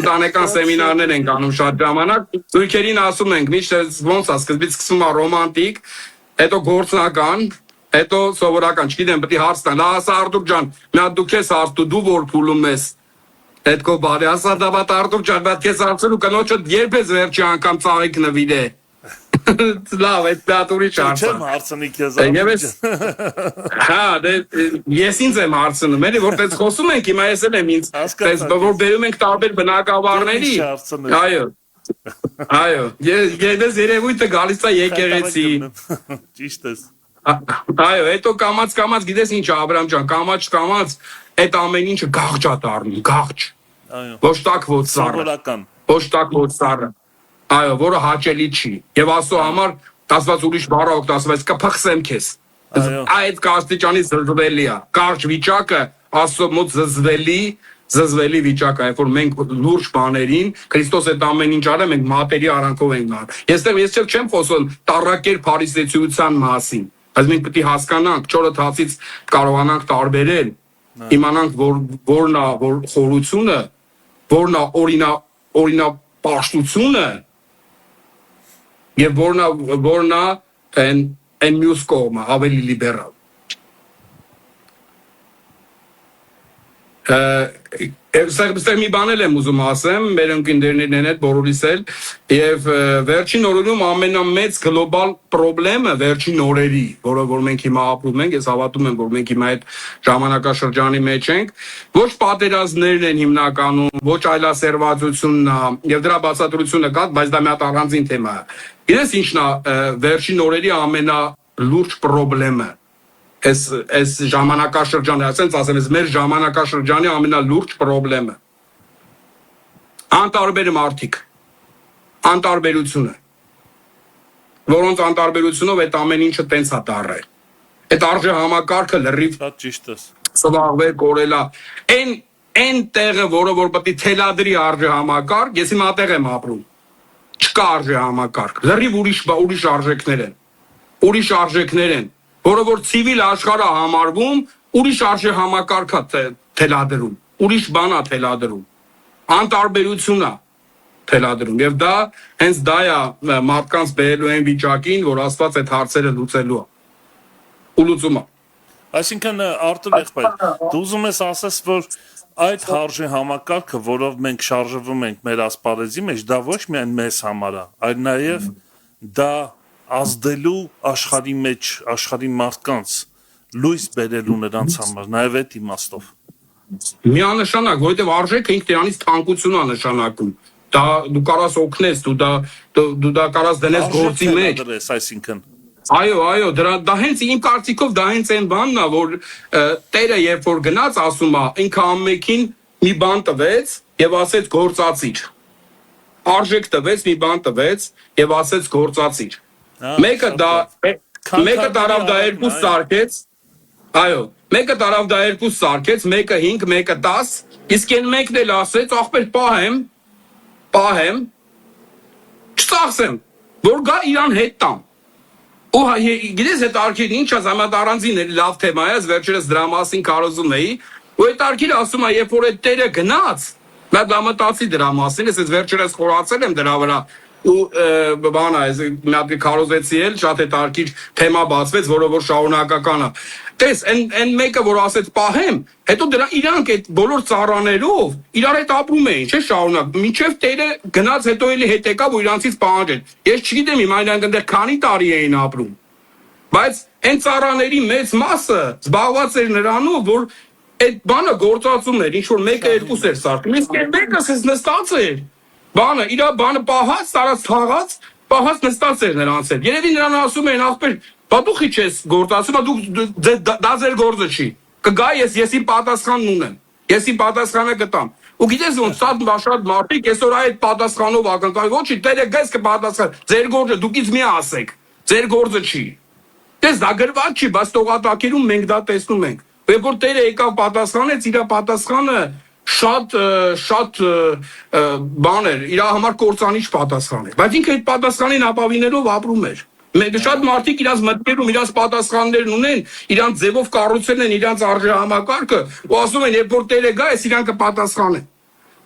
ընտանեկան սեմինարներ ենք անում շատ ժամանակ, զույգերին ասում ենք, միշտ ոնց է, սկզբից սկսում է ռոմանտիկ, հետո գործնական, հետո սովորական, չգիտեմ, պետք է հարց տան, ասա Արտուր ջան, մի հատ դու քեզ հարց դու որ փուլում ես, հետո բարի, ասա դա բա Արտուր ջան, բայց քեզ հարցնու կնոջդ երբ ես վերջի անգամ ծաղիկ նվիրե։ Լավ, այդ դատուրի չարցա։ Չեմ հարցնի քեզ։ Հա, ես ինձ եմ հարցնում, էլի որտեղ խոսում ենք, հիմա ես էլ եմ ինձ, որ բերում ենք տարբեր բնակավարների։ Այո։ Այո, ես երևույթը գալիս է եկեղեցի։ Ճիշտ ես։ Այո, հետո կամած գիտես ինչ Աբրամ ջան, կամած այդ ամեն ինչը գաղջ է դառնում, գաղջ։ Այո։ Ոչ տակ ոչ սառը։ Սովորական։ Ոչ տակ ոչ սառը։ Այո, որը հաճելի չի։ Եվ Աստծո համար ասված ուրիշ բառ օգտասված կփխսեմ քեզ։ Այդ կաստիճանի զզվելի է։ Կարճ վիճակը Աստծո մոտ զզվելի վիճակ է, որ մենք լուրջ բաներին Քրիստոս այդ ամեն ինչ արել, մենք մատերի արանքով ենք նար։ Ես չեմ խոսում տառակեր փարիսեցիության մասին, բայց մենք պետք է հասկանանք 4 հացից կարողանանք տարբերել, իմանանք որն է որ խորությունը, որն է օրինապաշտությունը եւ որն է այն մյուս կողմը ավելի լիբերալ։ Ստեղ մի բան եմ ուզում ասեմ, մեր ընկերներն հետ բոլորիս էլ, եւ վերջին օրերում ամենամեծ գլոբալ խնդրեմը վերջին օրերի, որը որ մենք հիմա ապրում ենք, ես հավատում եմ, որ մենք հիմա այդ ժամանակաշրջանի մեջ ենք, ոչ պատերազմներն են հիմնականում, ոչ այլասերվածությունն է, եւ դրա բացատրությունը կա, բայց դա մի հատ առանձին թեմա է։ Գիտես ինչն է վերջին օրերի ամենալուրջ խնդրեմը։ Այս ժամանակաշրջանը, ասենց ասեմ, մեր ժամանակաշրջանի ամենալուրջ խնդրեմը։ Անտարբեր մարդիկ, անտարբերությունը, որոնց անտարբերությունով այդ ամեն ինչը տենց է դառել։ Այդ արժե համակարգը լրիվ Շատ ճիշտ ես։ սվաղվել կորելա։ Այն տեղը, որը որ պետք է թելադրի արժե համակարգ, ես հիմա այդտեղ եմ ապրում։ Չկա արժե համակարգ, լրիվ ուրիշ արժեքներ են, որը որ ցիվիլ աշխարհը համարվում, ուրիշ արժե համակարգ է թելադրում, ուրիշ բան է թելադրում, անտարբերություն է թելադրում, եւ դա հենց դա է մարդկանց բերելու այն վիճակին, որ Աստված այդ հարցերը լուծելու է, ու լուծում է։ Այսինքն Արտուր եղբայր, դու ուզում ես ասես, որ այդ արժե համակարգը, որով մենք շարժվում ենք մեր ասպարեզի մեջ, դա ոչ միայն մեզ համար է, այլ նաեւ դա ազդելու աշխարհի մեջ, աշխարհի մարդկանց լույս բերելու նրանց համար, նաև այդ իմաստով։ Միանշանակ, որովհետև արժեքը ինքն իրանից թանկություն է նշանակում։ Դա դու կարաս օգնես, դու դա կարաս դնես գործի մեջ։ Այսինքն։ Այո, դա հենց իմ կարծիքով դա հենց այն բանն է, որ Տերը երբ որ գնաց ասում է, ինքը ամենքին մի բան տվեց եւ ասեց գործածիր։ Արժեք տվեց, մի բան տվեց եւ ասեց գործածիր։ Մեկը տարավ դա 2 սարքեց, այո, մեկը տարավ դա 2 սարքեց, մեկը 5, մեկը 10, իսկ այն մեկն էլ ասեց, ախպեր պահեմ, չծախսեմ, որ գա իրան հետ տամ։ Ու գիտես այդ արկիրն ինչ ասա, մատ առանձին լավ թեմա է, վերջերս դրա մասին կարոզում էի, ու այդ արկիրը ասում է, երբ որ այդ Տերը գնաց, մատ մտածի դրա մասին, ես վերջերս խորացել եմ դրա վրա, ու բան է, մի հատ քարոզեցի էլ, շատ է տարկիր թեմա բացվեց, որը որ շարունակական է։ Տես, այն մեկը, որ ասեց պահեմ, հետո դրա իրանք այդ բոլոր ծառաներով իրար հետ ապրում էին, չէ՞ շարունակ, մինչև Տերը գնաց հետո էլի հետ եկավ ու իրանցից պահանջել։ Ես չգիտեմ հիմա իրանք այնտեղ քանի տարի էին ապրում։ Բայց այն ծառաների մեծ մասը զբաղված էր նրանով, որ այդ բանը գործածում էր, ինչ որ մեկը 2 էր սարքում, իսկ այն մեկը ասես նստած էր։ Բանը, իր բանը պահած, տարած թաղած, պահած նստած էր նրանց հետ։ Երևի նրան ասում էին, ախպեր, բա դու խի չես գործածում, դա ձեր գործը չի։ Կգա ես իմ պատասխանն ունեմ։ Ես իմ պատասխանը կտամ։ ու գիտես ոնց շատ մարդիկ այսօր այդ պատասխանով ակնկալում ոչի տերը գես կպատասխան ձեր գործը դուքից մի ասեք ձեր գործը չի դες դա գրված չի բայց տողատակերում մենք դա տեսնում ենք երբ որ տերը եկավ պատասխանեց իր պատասխանը շատ բան էր իր համար կործանիչ պատասխան էր բայց ինքը այդ պատասխանին ապավինելով ապրում էր Մենք շատ մարդիկ իրանց մտքերում իրանց պատասխաններն ունեն, իրանց ձևով կառուցել են իրանց արժեհամակարգը, ու ասում են, երբ որ Տերը գա, ես իրան կպատասխանեմ։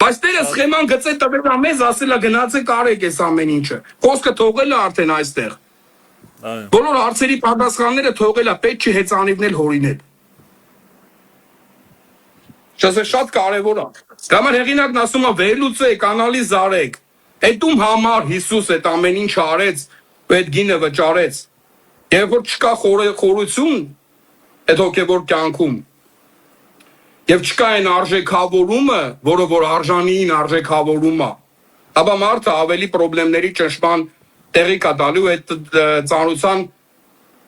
Բայց Տերը սխեման գծե տվել է մեզ, ասել է գնացեք արեք այս ամեն ինչը։ Խոսքը թողել է արդեն այստեղ։ Բոլոր հարցերի պատասխանները թողել է, պետք չի հեծանիվնել հորինել։ Շատ կարևոր է։ Գամար հեղինակն ասում է վերլուծեք, անալիզ արեք։ Այդ ում համար Հիսուս այդ ամեն ինչը արեց այդ գինը վճարեց երբ որ չկա խորություն այդ հոգևոր կյանքում եւ չկա այն արժեքավորումը որը որ արժանին արժեքավորում է ապա մարդը ավելի խնդիրների ճնշման տեղի կա տալու այդ ծանրության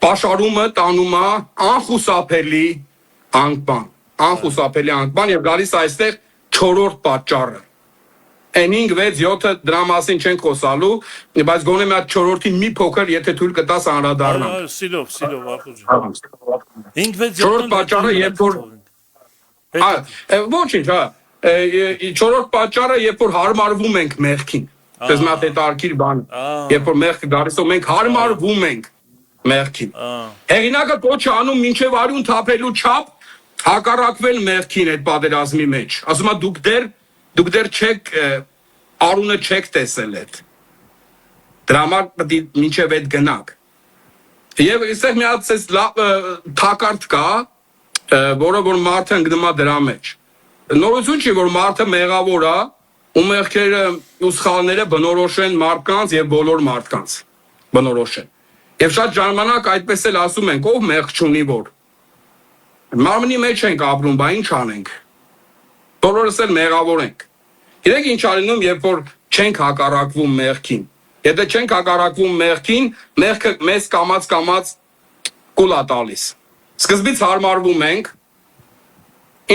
պաշարումը տանում է անխուսափելի անկման եւ գալիս այստեղ 4-րդ պատճառը Այն 5-6-7 դրա մասին չենք խոսալու, բայց գոնե մի հատ 4-րդին մի փոքր, եթե թույլ կտաս անդրադառնամ։ Այո, սիրով, Արթուր ջան։ 5-6 4-րդ պատճառը, երբ որ ոչինչ, հա։ 4-րդ պատճառը, երբ որ հարմարվում ենք մեղքին։ Դες մի հատ հետարքիր բան։ Երբ որ մեղքը գալիս ու մենք հարմարվում ենք մեղքին։ Հեղինակը կոչ է անում մինչև արյուն թափելու չափ հակառակվել մեղքին այդ պատերազմի մեջ։ Ասում է դուք դեռ չեք արունը չեք տեսել այդ դրա համար պետք է մինչև այդ գնաք եւ այստեղ մի հատ թակարդ կա որը որ մարդը ընկնում է դրա մեջ նորություն չի որ մարդը մեղավոր է ու մեղքերը ու սխալները բնորոշեն մարդկանց եւ բոլոր մարդկանց բնորոշեն եւ շատ ժամանակ այդպես էլ ասում ենք ով մեղք չունի որ մարմնի մեջ ենք ապրում բա ինչ անենք Բոլորս էլ մեղավոր ենք։ Գիտեք ինչ ալինում, երբ որ չենք հակառակվում մեղքին։ Եթե չենք հակառակվում մեղքին, մեղքը մեզ կամած կուլ է տալիս։ Սկզբից հարմարվում ենք,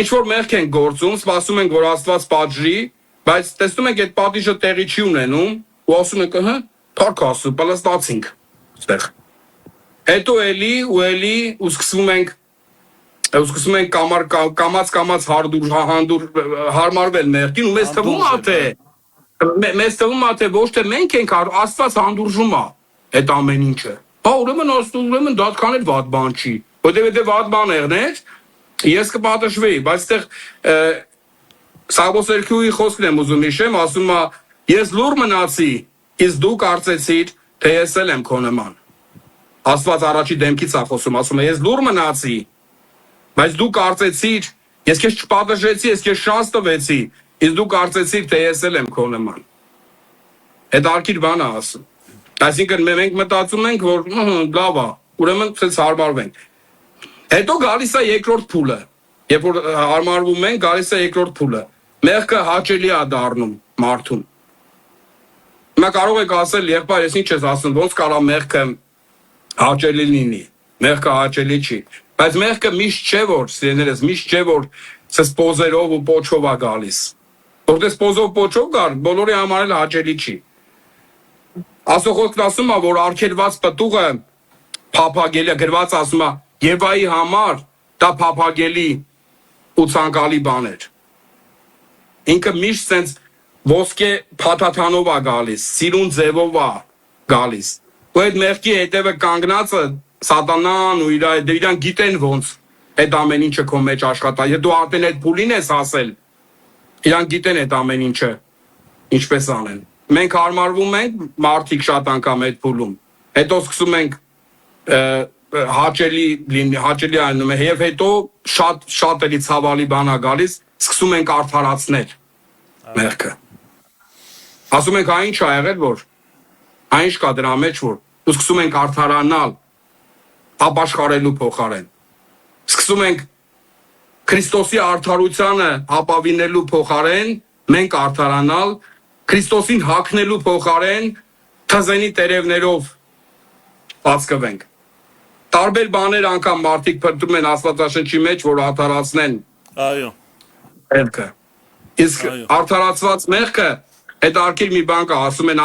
ինչ որ մեղք ենք գործում, սպասում ենք, որ Աստված պատժի, բայց տեսնում ենք այդ պատիժը տեղի չի ունենում, ու ասում ենք, հա, փառք Աստծո, պլաստացինք այդտեղ։ Հետո էլի ու սկսում ենք կամած հարմարվել մեղքին ու մեզ թվում է թե ոչ թե մենք ենք Աստված հանդուրժում է այդ ամեն ինչը։ Հա ուրեմն դատքան էլ վատ բան չի։ Որտեղ վատ բաներն ես կպատժվեի, բայց այդտեղ Սաղմոս 2-ի խոսքն եմ ուզում հիշեմ, ասում է ես լուր մնացի, իսկ դու կարծեցիր, թե ես էլ եմ քո նման։ Աստված առաջի դեմքից է խոսում, ասում է ես լուր մնացի, բայց դու կարծեցիր, ես քեզ չպատժեցի, ես քեզ շանս տվեցի, իսկ դու կարծեցիր, թե ես էլ եմ քո նման։ Այդ արկիր բան է ասում։ Այսինքն մենք մտածում ենք, որ լավ է, ուրեմն ցած հարմարվենք։ Հետո գալիս է երկրորդ փուլը։ Երբ որ հարմարվում ենք, գալիս է երկրորդ փուլը։ Մեղքը հաճելի է դառնում մարդուն։ Հիմա կարող եք ասել, եղբայր, ես ինչ ես ասում, ոնց կարա մեղքը հաճելի լինի։ Մեղքը հաճելի չի։ Բայց մեղքը միշտ չէ որ, սիրելիներս, միշտ չէ որ սպոզերով ու պոչով է գալիս։ Որտեղ սպոզով պոչով գար, բոլորի համար էլ հաճելի չի։ Աստծո ասում է, որ արգելված պտուղը փափագելի է, գրված ասում է, Եվայի համար դա փափագելի ու ցանկալի բան էր։ Ինքը միշտ sense ոսկե փաթաթանով է գալիս, սիրուն ձևով է գալիս։ Ու այդ մեղքի հետևը կանգնածը սատանան ու իրան գիտեն ոնց այդ ամեն ինչը քո մեջ աշխատա։ Եթե դու արդեն այդ փուլին ես հասել, իրան գիտեն այդ ամեն ինչը ինչպես անեն։ Մենք հարմարվում ենք մարդիկ շատ անգամ այդ փուլում։ Հետո սկսում ենք հաճելի անում է եւ հետո շատ էլի ցավալի բան է գալիս, սկսում ենք արդարացնել մեղքը։ Ասում ենք այն ինչ ա եղել որ այն կա դրա մեջ որ ու սկսում ենք արդարանալ ապաշխարելու փոխարեն։ Սկսում ենք Քրիստոսի արդարությանը ապավինելու փոխարեն մենք արդարանալ, Քրիստոսին հագնելու փոխարեն թզենի տերևներով բացկվենք։ Տարբեր բաներ անգամ մարդիկ փնտրում են Աստվածաշնչի մեջ, որ արդարացնեն։ Այո։ Մեղքը։ Իսկ արդարացված մեղքը այդ արկիր մի բան կա, ասում են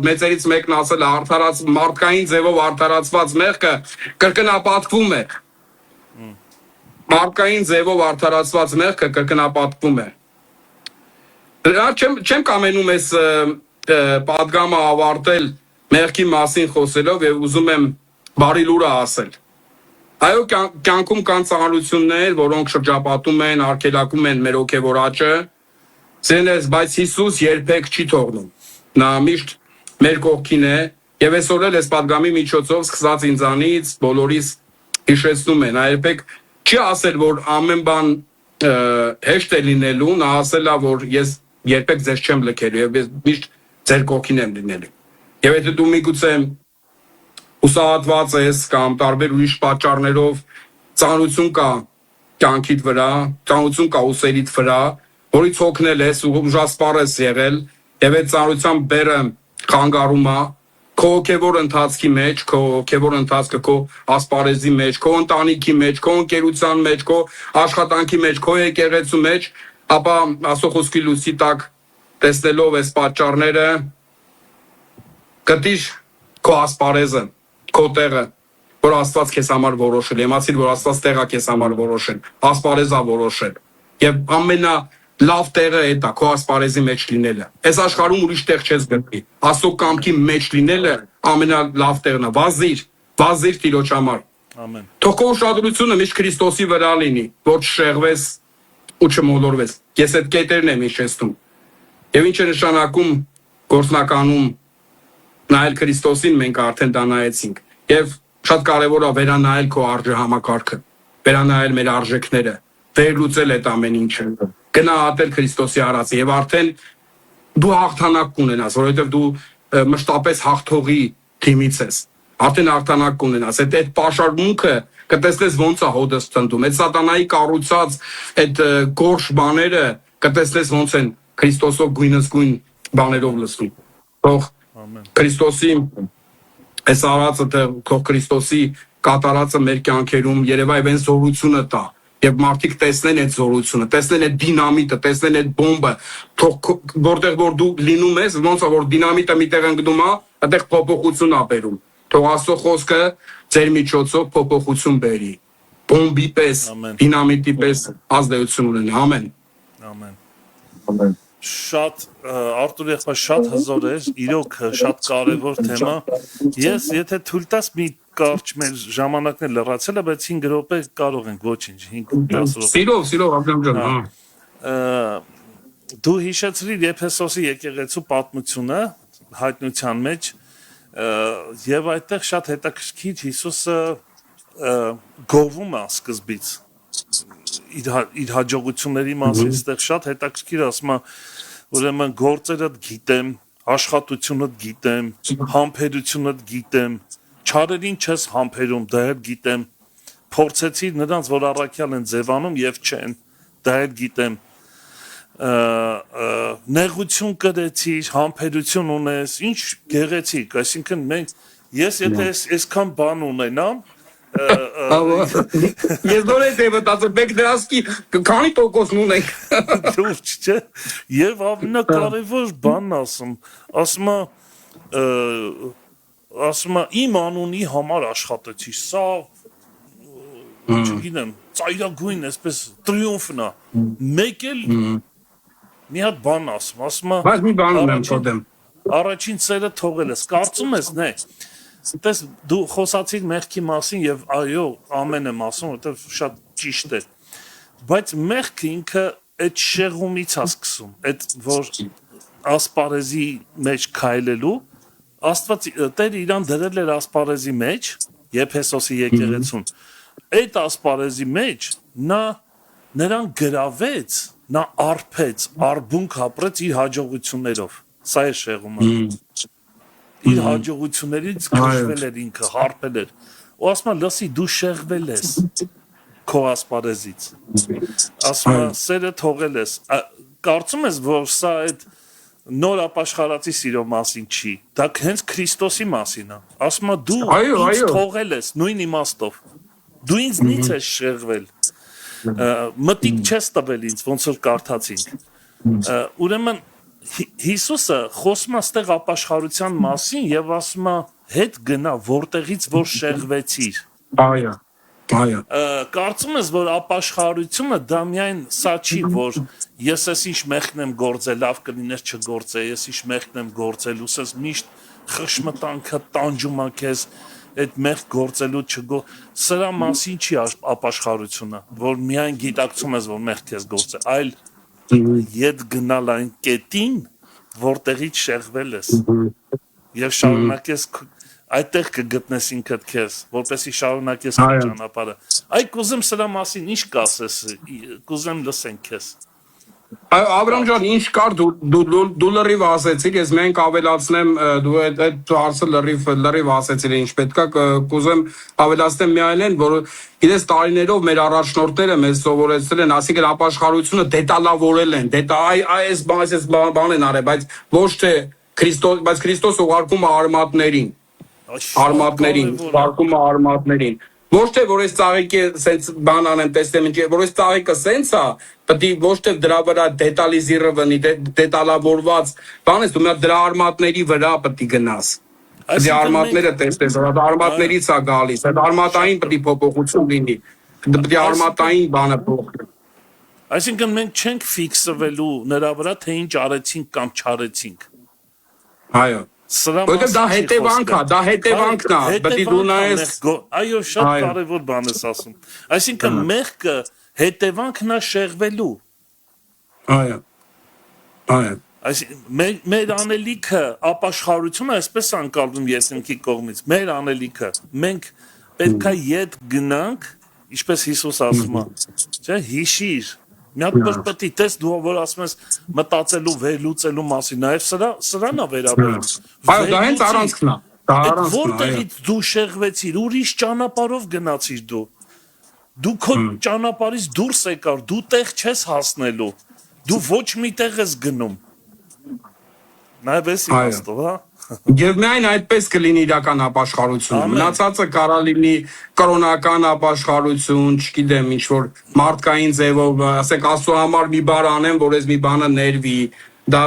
մեծերից մեկն ասել է արդարած մարդկային ձևով արդարացված մեղքը կրկնապատկվում է։ Մարդկային ձևով արդարացված մեղքը կրկնապատկվում է։ Դրա չեմ կամենում այս պատգամը ավարտել մեղքի մասին խոսելով եւ ուզում եմ բարի լուրը ասել։ Այո, կյանքում կան ծանրություններ, որոնք շրջապատում են, արգելակում են մեր հոգևոր աճը, բայց Հիսուս երբեք չի թողնում։ Նա միշտ մեր կողքին է եւ այսօր էլ այս պատգամի միջոցով սկսած ինձանից բոլորիս հիշեցնում է։ Նա երբեք չի ասել, որ ամեն բան հեշտ է լինելու, նա ասել է, որ ես երբեք ձեզ չեմ լքելու եւ ես միշտ ձեր կողքին եմ լինելու։ Եվ եթե դու միգուցե ուսահատված ես կամ տարբեր ուրիշ պատճառներով ծանրություն կա կյանքիդ վրա, ծանրություն կա ուսերիդ վրա, որից հոգնել ես ու ուժասպառ ես եղել, եւ այդ ծանրության բերը խանգարում է քո հոգևոր ընթացքի մեջ, քո հոգևոր ընթացքը քո ասպարեզի մեջ, քո ընտանիքի մեջ, քո ընկերության մեջ, քո աշխատանքի մեջ, քո եկեղեցու մեջ, ապա Աստծո խոսքի լույսի տակ տեսնելով այս պատճառները գտիր քո ասպարեզը, քո տեղը, որ Աստված քեզ համար որոշել, իմացիր, որ Աստված տեղա քեզ համար որոշել, ասպարեզա որոշել։ Եվ ամենալավ տեղը է դա քո ասպարեզի մեջ լինելը։ Այս աշխարհում ուրիշ տեղ չես գտնի։ Աստծո կամքի մեջ լինելը ամենալավ տեղն է։ Վազիր Տիրոջ համար։ Ամեն։ Թող քո ուշադրությունը միշտ Քրիստոսի վրա լինի, որ չշեղվես ու չմոլորվես։ Ես այդ կետերն եմ հիշեցնում։ Եվ ինչ է նշանակում գործնականում նայել Քրիստոսին, մենք արդեն դա նայեցինք։ Եվ շատ կարևոր է վերանայել քո արժե համակարգը, վերանայել մեր արժեքները, վերլուծել այդ ամեն ինչը, գնահատել Քրիստոսի արածը եւ արդեն դու հաղթանակ կունենաս, որովհետեւ դու մշտապես հաղթողի թիմից ես։ Արդեն հաղթանակ կունենաս։ Այդ պաշարմունքը կտեսնես ոնց է հոդս ցնդում։ Այդ սատանայի կառուցած այդ գորշ բաները կտեսնես ոնց են Քրիստոսով գույնզգույն բաներով լսում։ Թող Քրիստոսի այս արածը թող Քրիստոսի կատարածը մեր կյանքերում երևայ այն զորությունը տա եւ մարդիկ տեսնեն այդ զորությունը, տեսնեն այդ դինամիտը, տեսնեն այդ բոմբը, թող որտեղ որ դու լինում ես, ոնց է որ դինամիտը միտեղ ընկնում է, այդտեղ փոփոխություն ա բերում։ Թող Աստծո խոսքը ձեր միջոցով փոփոխություն բերի։ Բոմբի պես, դինամիտի պես ազդեցություն ունենի։ Ամեն։ Ամեն։ Շատ Արտուր եղբայր շատ հզոր էր, իրոք շատ կարևոր թեմա։ Ես եթե թույլ տաս մի կարճ մեր ժամանակն է լրացել է, բայց 5 րոպե կարող ենք, ոչինչ, 5-10 րոպե։ Սիրով Աբրահամ ջան, Դու հիշեցրիր Եփեսոսի եկեղեցու պատմությունը հայտնության մեջ եւ այդտեղ շատ հետաքրքիր Հիսուսը գովում է սկզբից իր հաջողությունների մասին, այդտեղ շատ հետաքրքիր ասում է, ուրեմն գործերդ գիտեմ, աշխատությունդ գիտեմ, համբերությունդ գիտեմ, չարերին չես համբերում, դա էլ գիտեմ, փորձեցիր նրանց, որ առաքյալ են ձևանում եւ չեն, դա էլ գիտեմ, նեղություն կրեցիր, համբերություն ունես, ինչ գեղեցիկ, այսինքն մենք ես եթե այսքան բան ունենամ Ես նոր եմ մտածում, մենք դրասկի քանի տոկոսն ունենք։ Դուրս չէ։ Եվ ամենակարևոր բանն ասում է իմ անունի համար աշխատեցի, սա չգիտեմ, ծայրագույն այսպես տրիումֆն է։ Մեկ էլ մի հատ բան ասում է։ Բայց մի բան ունեմ չոդեմ։ Առաջին սերը թողել ես, կարծում ես, նե։ Տես դու խոսացիր մեղքի մասին եւ այո ամեն եմ ասում որովհետեւ շատ ճիշտ է բայց մեղքը ինքը այդ շեղումից է սկսում այդ որ ասպարեզի մեջ քայլելու Աստված Տերը իրան դրել էր ասպարեզի մեջ Եփեսոսի եկեղեցուն այդ ասպարեզի մեջ նա նրան գրավեց նա արփեց արբունք ապրեց իր հաջողություններով սա է շեղումը իր հաջողություններից քշվել էր ինքը, հարբել էր։ Ու ասում է, լսի, դու շեղվել ես քո ասպարեզից։ Ասում է, սերը թողել ես։ Կարծում ես, որ սա այդ նոր ապաշխարածի սիրո մասին չի։ Դա հենց Քրիստոսի մասին է։ Ասում է, դու ինձ թողել ես նույն իմաստով։ Դու ինձնից ես շեղվել։ Մտիկ չես տվել ինձ, ոնց որ կարդացինք։ Ուրեմն Հիսուսը խոսում է այստեղ ապաշխարության մասին եւ ասում է հետ գնա որտեղից որ շեղվեցիր։ Այո, այո, Կարծում ես որ ապաշխարությունը դա միայն սա չի որ ես ես ինչ մեղքն եմ գործել լավ կլիներ չգործե ես ինչ մեղքն եմ գործել ուսես միշտ խշմտանքը տանջում է քեզ այդ մեղք գործելու սրա մասին չի ապաշխարությունը որ միայն գիտակցում ես որ մեղք ես գործել այլ Եդ գնալ այն կետին, որտեղից շեղվել ես եւ շարունակես այդտեղ կգտնես ինքդ քեզ, որպեսզի շարունակես քո ճանապարհը։ Այ կուզեմ սրա մասին ինչ կասես, կուզեմ լսենք քեզ։ Աբրամ ջան, ինչ կար դու լրիվ ասեցիր, ես մենք ավելացնեմ դու այդ հարցը լրիվ ասեցիր, ինչ պետքա կուզեմ ավելացնեմ միայն այն, որ իրենց տարիներով մեր առաջնորդները մեզ սովորեցրել են, ասիկան ապաշխարությունը դետալավորել են, այս բան են արել, բայց ոչ թե Քրիստոս ուղարկում է արմատներին, ուղարկում է արմատներին։ Ոչ թե որ այս ծաղիկը սենց բան անեն տեսնեմ ինչ որ այս ծաղիկը սենց է պետք է ոչ թե դրա վրա դետալիզիրованный դետալավորված բան է դու դրա արմատների վրա պետք է գնաս դե արմատները տեսնես հա արմատներից է գալիս այդ արմատային պետք է փոփոխություն լինի պետք է արմատային բանը փոխի Այսինքն մենք չենք ֆիքսվելու նրա վրա թե ինչ արեցինք կամ չարեցինք այո Որտեղ դա հետևանք է, դա հետևանքն է, պետք է դու նայես Այո, շատ կարևոր բան ես ասում։ Այսինքն մեղքը հետևանքն է շեղվելու։ Այո։ Այո։ Այսինքն մեր անելիքը ապաշխարությունը այսպես անկալվում երկնքի կողմից։ Մեր անելիքը մենք պետք է ետ գնանք, ինչպես Հիսուս ասում է, չէ՞, հիշիր Մի հատ պետք է տես դու որ ասում ես մտածելու վերլուծելու մասին, նաև սրան է վերաբերում։ Այո, դա հենց առանցքն է։ Դա առանցքն է։ Որտեղից դու շեղվեցիր, ուրիշ ճանապարհով գնացիր դու։ Դու քո ճանապարհից դուրս եկար, դու տեղ չես հասնելու։ Դու ոչ մի տեղ ես գնում։ Նաև էս իմաստով, հա։ Եվ միայն այդպես կլինի իրական ապաշխարությունը։ Մնացածը կարա լինի կրոնական ապաշխարություն, չգիտեմ, ինչ որ մարդկային ձևով, ասենք Աստծո համար մի բան անեմ, որ ես մի բանը ներվի, դա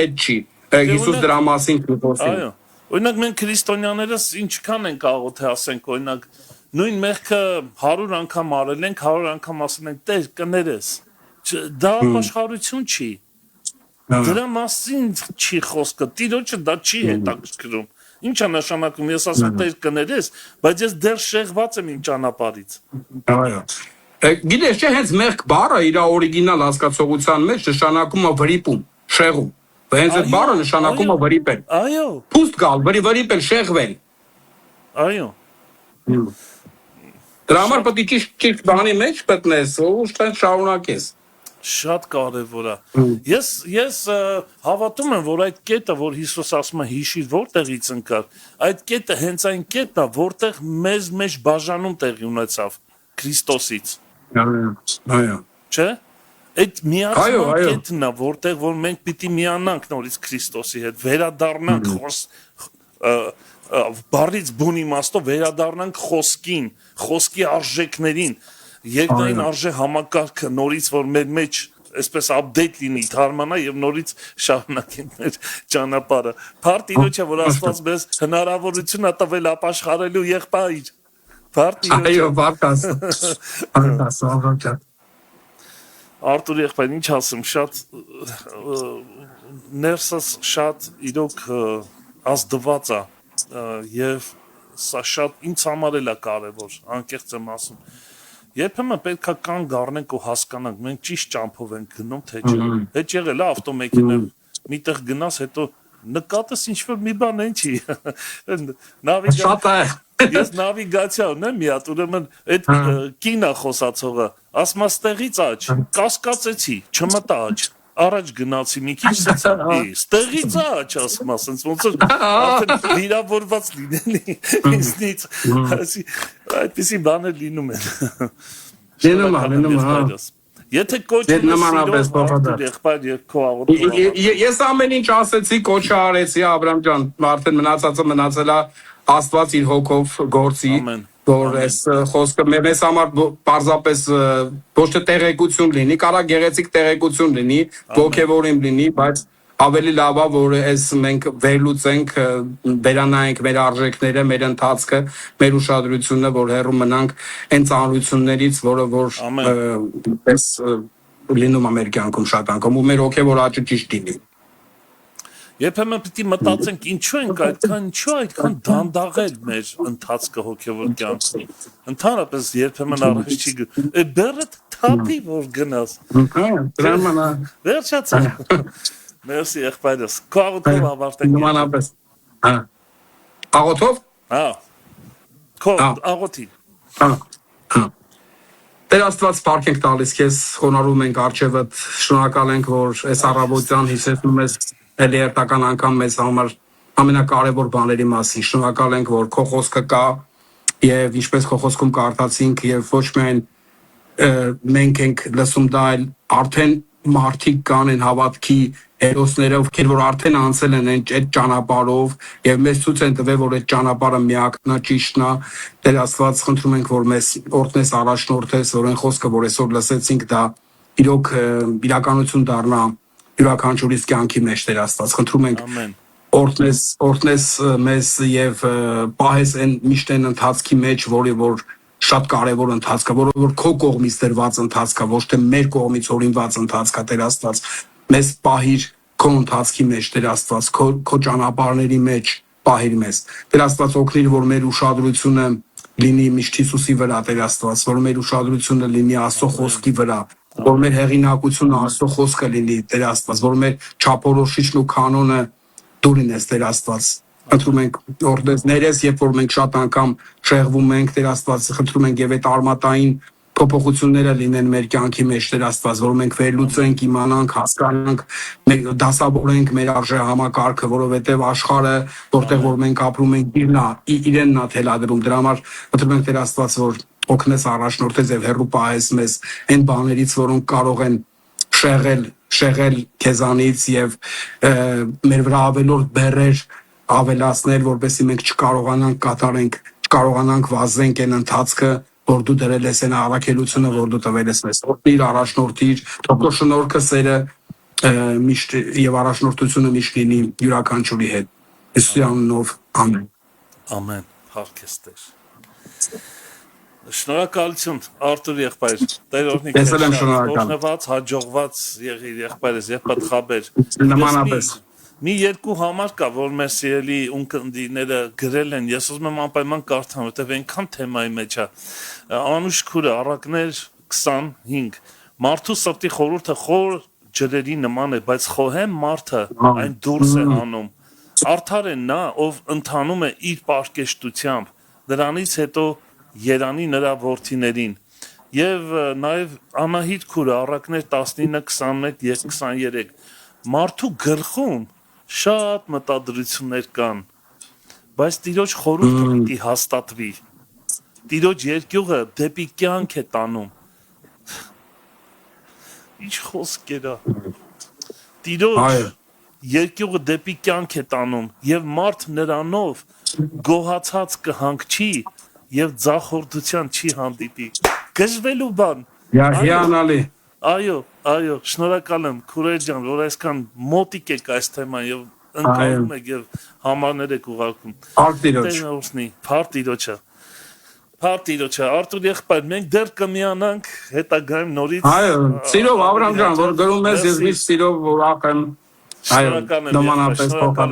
այդ չի։ Հիսուս դրա մասին խոսում։ Այո։ Օրինակ մենք քրիստոնյաներս ինչքան ենք կարող թե ասենք, օրինակ նույն մեղքը 100 անգամ արել ենք, 100 անգամ ասում ենք, Տեր կներես։ Դա ապաշխարություն չի։ Դրա մասին չի խոսքը, տիրոջը դա չի հետաքրքրում։ Ինչ է նշանակում, ես ասում Տեր կներես, բայց ես դեռ շեղված եմ իմ ճանապարհից։ Այո։ Գիտես, չէ, հենց մեղք բառը իր օրիգինալ հասկացողության մեջ նշանակում է վրիպում, շեղում։ Հենց այդ բառը նշանակում է վրիպել։ Այո։ Փուստ գալ, վրիպել, շեղվել։ Այո։ Դրա համար պետք է ճիշտ բանի մեջ գտնես, ու շարունակես։ Շատ կարևոր է։ Ես հավատում եմ, որ այդ կետը, որ Հիսուս ասում է հիշիր որտեղից ընկավ, այդ կետը հենց այն կետն է, որտեղ մեզ մեջ բաժանում տեղի ունեցավ Քրիստոսից։ Այո։ Չէ՞։ Այդ միացման կետն է, որտեղ որ մենք պիտի միանանք նորից Քրիստոսի հետ, վերադառնանք բառից բուն իմաստով վերադառնանք խոսքին, խոսքի արժեքներին, երկնային արժե համակարգը նորից որ մեր մեջ այսպես update լինի, թարմանա եւ նորից շարունակենք մեր ճանապարհը։ Փառք Տիրոջը, որ Աստված մեզ հնարավորություն ա տվել ապաշխարելու եղբայր։ Փառք Տիրոջը։ Այո, բարձր։ Արտուր եղբայր, ինչ ասեմ, շատ ներսս շատ իրոք ազդված է եւ սա շատ ինձ համար էլ է կարեւոր, անկեղծ եմ ասում։ Երբեմն պետք է կանգ առնենք ու հասկանանք, մենք ճիշտ ճամփով ենք գնում, թե չէ։ Հետ եղել է ավտոմեքենա, միտեղ գնաս, հետո նկատես ինչ-որ մի բան են չի։ Շատ է։ Ես նավիգացիա ունեմ մի հատ, ուրեմն այդ կինա խոսացողը, ասում է ստեղից աճ, կասկածեցի, չմտա աճ։ Առաջ գնացի մի քիչ ստեղից աճ ասում է, ասենց ոնց որ արդեն վիրավորված լինելի ինձնից, այդպիսի բաներ լինում են։ Լինում է։ Եթե կոչում ես սիրով եղբայր եւ քո աղոթքը։ Ես ամեն ինչ ասեցի, կոչը արեցի, Աբրամ ջան, արդեն մնացածը մնացել է Աստված իր հոգով գործի։ որ այս խոսքը մեզ համար պարզապես ոչ թե տեղեկություն լինի, կարա գեղեցիկ տեղեկություն լինի, ոգևորիմ լինի, բայց ավելի լավ է, որ այս մենք վերլուծենք, վերանայենք մեր արժեքները, մեր ընթացքը, մեր ուշադրությունը, որ հեռու մնանք այն ծանրություններից, որը որ այս լինում է մեր կյանքում շատ անգամ, ու մեր ոգևոր աճը ճիշտ լինի։ Երբեմն պիտի մտածենք ինչու ենք այդքան դանդաղել մեր ընթացքը հոգևոր կյանքի։ Ընդհանրապես երբեմն առաջ չի բերը թափի որ գնաս։ Դրամանա։ Վերջացա։ Մերսի եղբայրս։ Քաղոթով ավարտենք։ Նմանապես։ Հա։ Աղոթով։ Հա։ Քո աղոթի։ Հա։ Տեր Աստված փառք ենք տալիս քեզ, խոնարհում ենք արժևդ, շնորհակալ ենք, որ այս առավոտյան հիշեցնում ես էլի երթական անգամ մեզ համար ամենակարևոր բաների մասին։ Շնորհակալ ենք, որ քո խոսքը կա եւ ինչպես քո խոսքում կարդացինք եւ ոչ միայն մենք ենք լսում դա, այլ արդեն մարդիկ կան են հավատքի հերոսները, ովքեր որ արդեն անցել են այդ ճանապարհով եւ մեզ ցույց են տվել, որ այդ ճանապարհը միակն է, ճիշտն է։ Տեր Աստված, խնդրում ենք, որ մեզ օրհնես, առաջնորդես, որ այն խոսքը, որ այսօր լսեցինք, դա իրոք իրականություն դառնա յուրաքանչյուրիս կյանքի մեջ, Տեր Աստված, խնդրում ենք օրհնես մեզ եւ պահես այն միշտ այն ընթացքի մեջ, որը որ շատ կարևոր ընթացք է, որը որ քո կողմից դրված ընթացք է, ոչ թե մեր կողմից օրինված ընթացք է, Տեր Աստված, մեզ պահիր քո ընթացքի մեջ, Տեր Աստված, քո ճանապարհների մեջ պահիր մեզ։ Տեր Աստված, օգնիր, որ մեր ուշադրությունը լինի միշտ Հիսուսի վրա, Տեր Աստված, որ մեր ուշադրությունը լինի Աստծո խոսքի վրա, որ մեր հեղինակությունը Աստծո խոսքը լինի, Տեր Աստված, որ մեր չափորոշիչն ու կանոնը դու լինես, Տեր Աստված։ Խնդրում ենք օրհնես ներես, երբ որ մենք շատ անգամ շեղվում ենք, Տեր Աստված, խնդրում ենք եւ այդ արմատային փոփոխությունները լինեն մեր կյանքի մեջ, Տեր Աստված, որ մենք վերլուծենք, իմանանք, հասկանանք, մենք դասավորենք մեր արժե համակարգը, որովհետեւ աշխարհը, որտեղ որ մենք ապրում ենք, իրենն է թելադրում։ Դրա համար խնդրում ենք, Տեր Աստված, որ օգնես առաջնորդես եւ հեռու պահես մեզ այն բաներից, որոնք կարող են շեղել քեզանից եւ մեր վրա ավելորդ բերեր ավելացնել, որպեսզի մենք չկարողանանք կատարենք, չկարողանանք վազենք այն ընթացքը, որ դու դրել ես այն առաքելությունը, որ դու տվել ես մեզ։ Օգնիր, առաջնորդիր, թող շնորհքը, սերը միշտ եւ առաջնորդությունը միշտ լինի յուրաքանչյուրի հետ։ Հիսուսի անունով, ամեն։ Ամեն։ Փառքես Տեր։ Շնորհակալություն Արտուր եղբայր, Տեր օրհնի քեզ։ Օրհնված, հաջողված եղիր եղբայրս, եւ պատխաբեր։ Նմանապես։ Մի երկու համար կա, որ մեր սիրելի ունկնդիրները գրել են, ես ուզում եմ անպայման կարդամ, որտեղ այնքան թեմայի մեջ է։ Անուշ քուրը առակներ 25 Մարդու սրտի խորհուրդը խոր ջրերի նման է, բայց խոհեմ մարդը այն դուրս է անում։ Արդար է նա, ով ընթանում է իր պարկեշտությամբ, դրանից հետո երանի նրա որդիներին։ Եվ նաև Անահիտ քուրը առակներ 19, 21 եւ 23 Մարդու գլխում շատ մտադրություններ կան, բայց Տիրոջ խորհուրդը պիտի հաստատվի։ Տիրոջ երկյուղը դեպի կյանք է տանում։ Ինչ խոսքեր է։ Տիրոջ երկյուղը դեպի կյանք է տանում եւ մարդ նրանով գոհացած կհանգչի եւ ձախորդության չի հանդիպի։ Գժվելու բան։ Հիանալի։ Այո, շնորհակալ եմ Քուրեր ջան, որ այսքան մոտիկ եք այս թեման եւ ընկալում եք եւ համարներ եք ուղարկում։ Փառք Տիրոջը։ Արտուր եղբայր, մենք դեռ կմիանանք հետագայում նորից։ Այո, սիրով Աբրահամ ջան, որ գրում ես, ես միշտ սիրով ուրախ եմ։ Շնորհակալ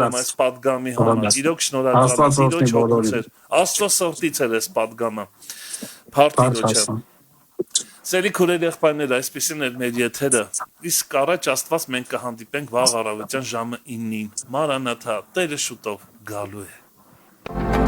եմ այս պատգամի համար։ Իրոք շնորհակալ։ Աստծո սրտից էր այս պատգամը։ Փառք Տիրոջը։ Սերի քուրեր եղբայրներ, այսպեսին էր մեր եթերը։ Իսկ առաջ Աստված մենք կհանդիպենք վաղ առավոտյան ժամը 9-ին։ Մանրանաթա, Տերը շուտով գալու է։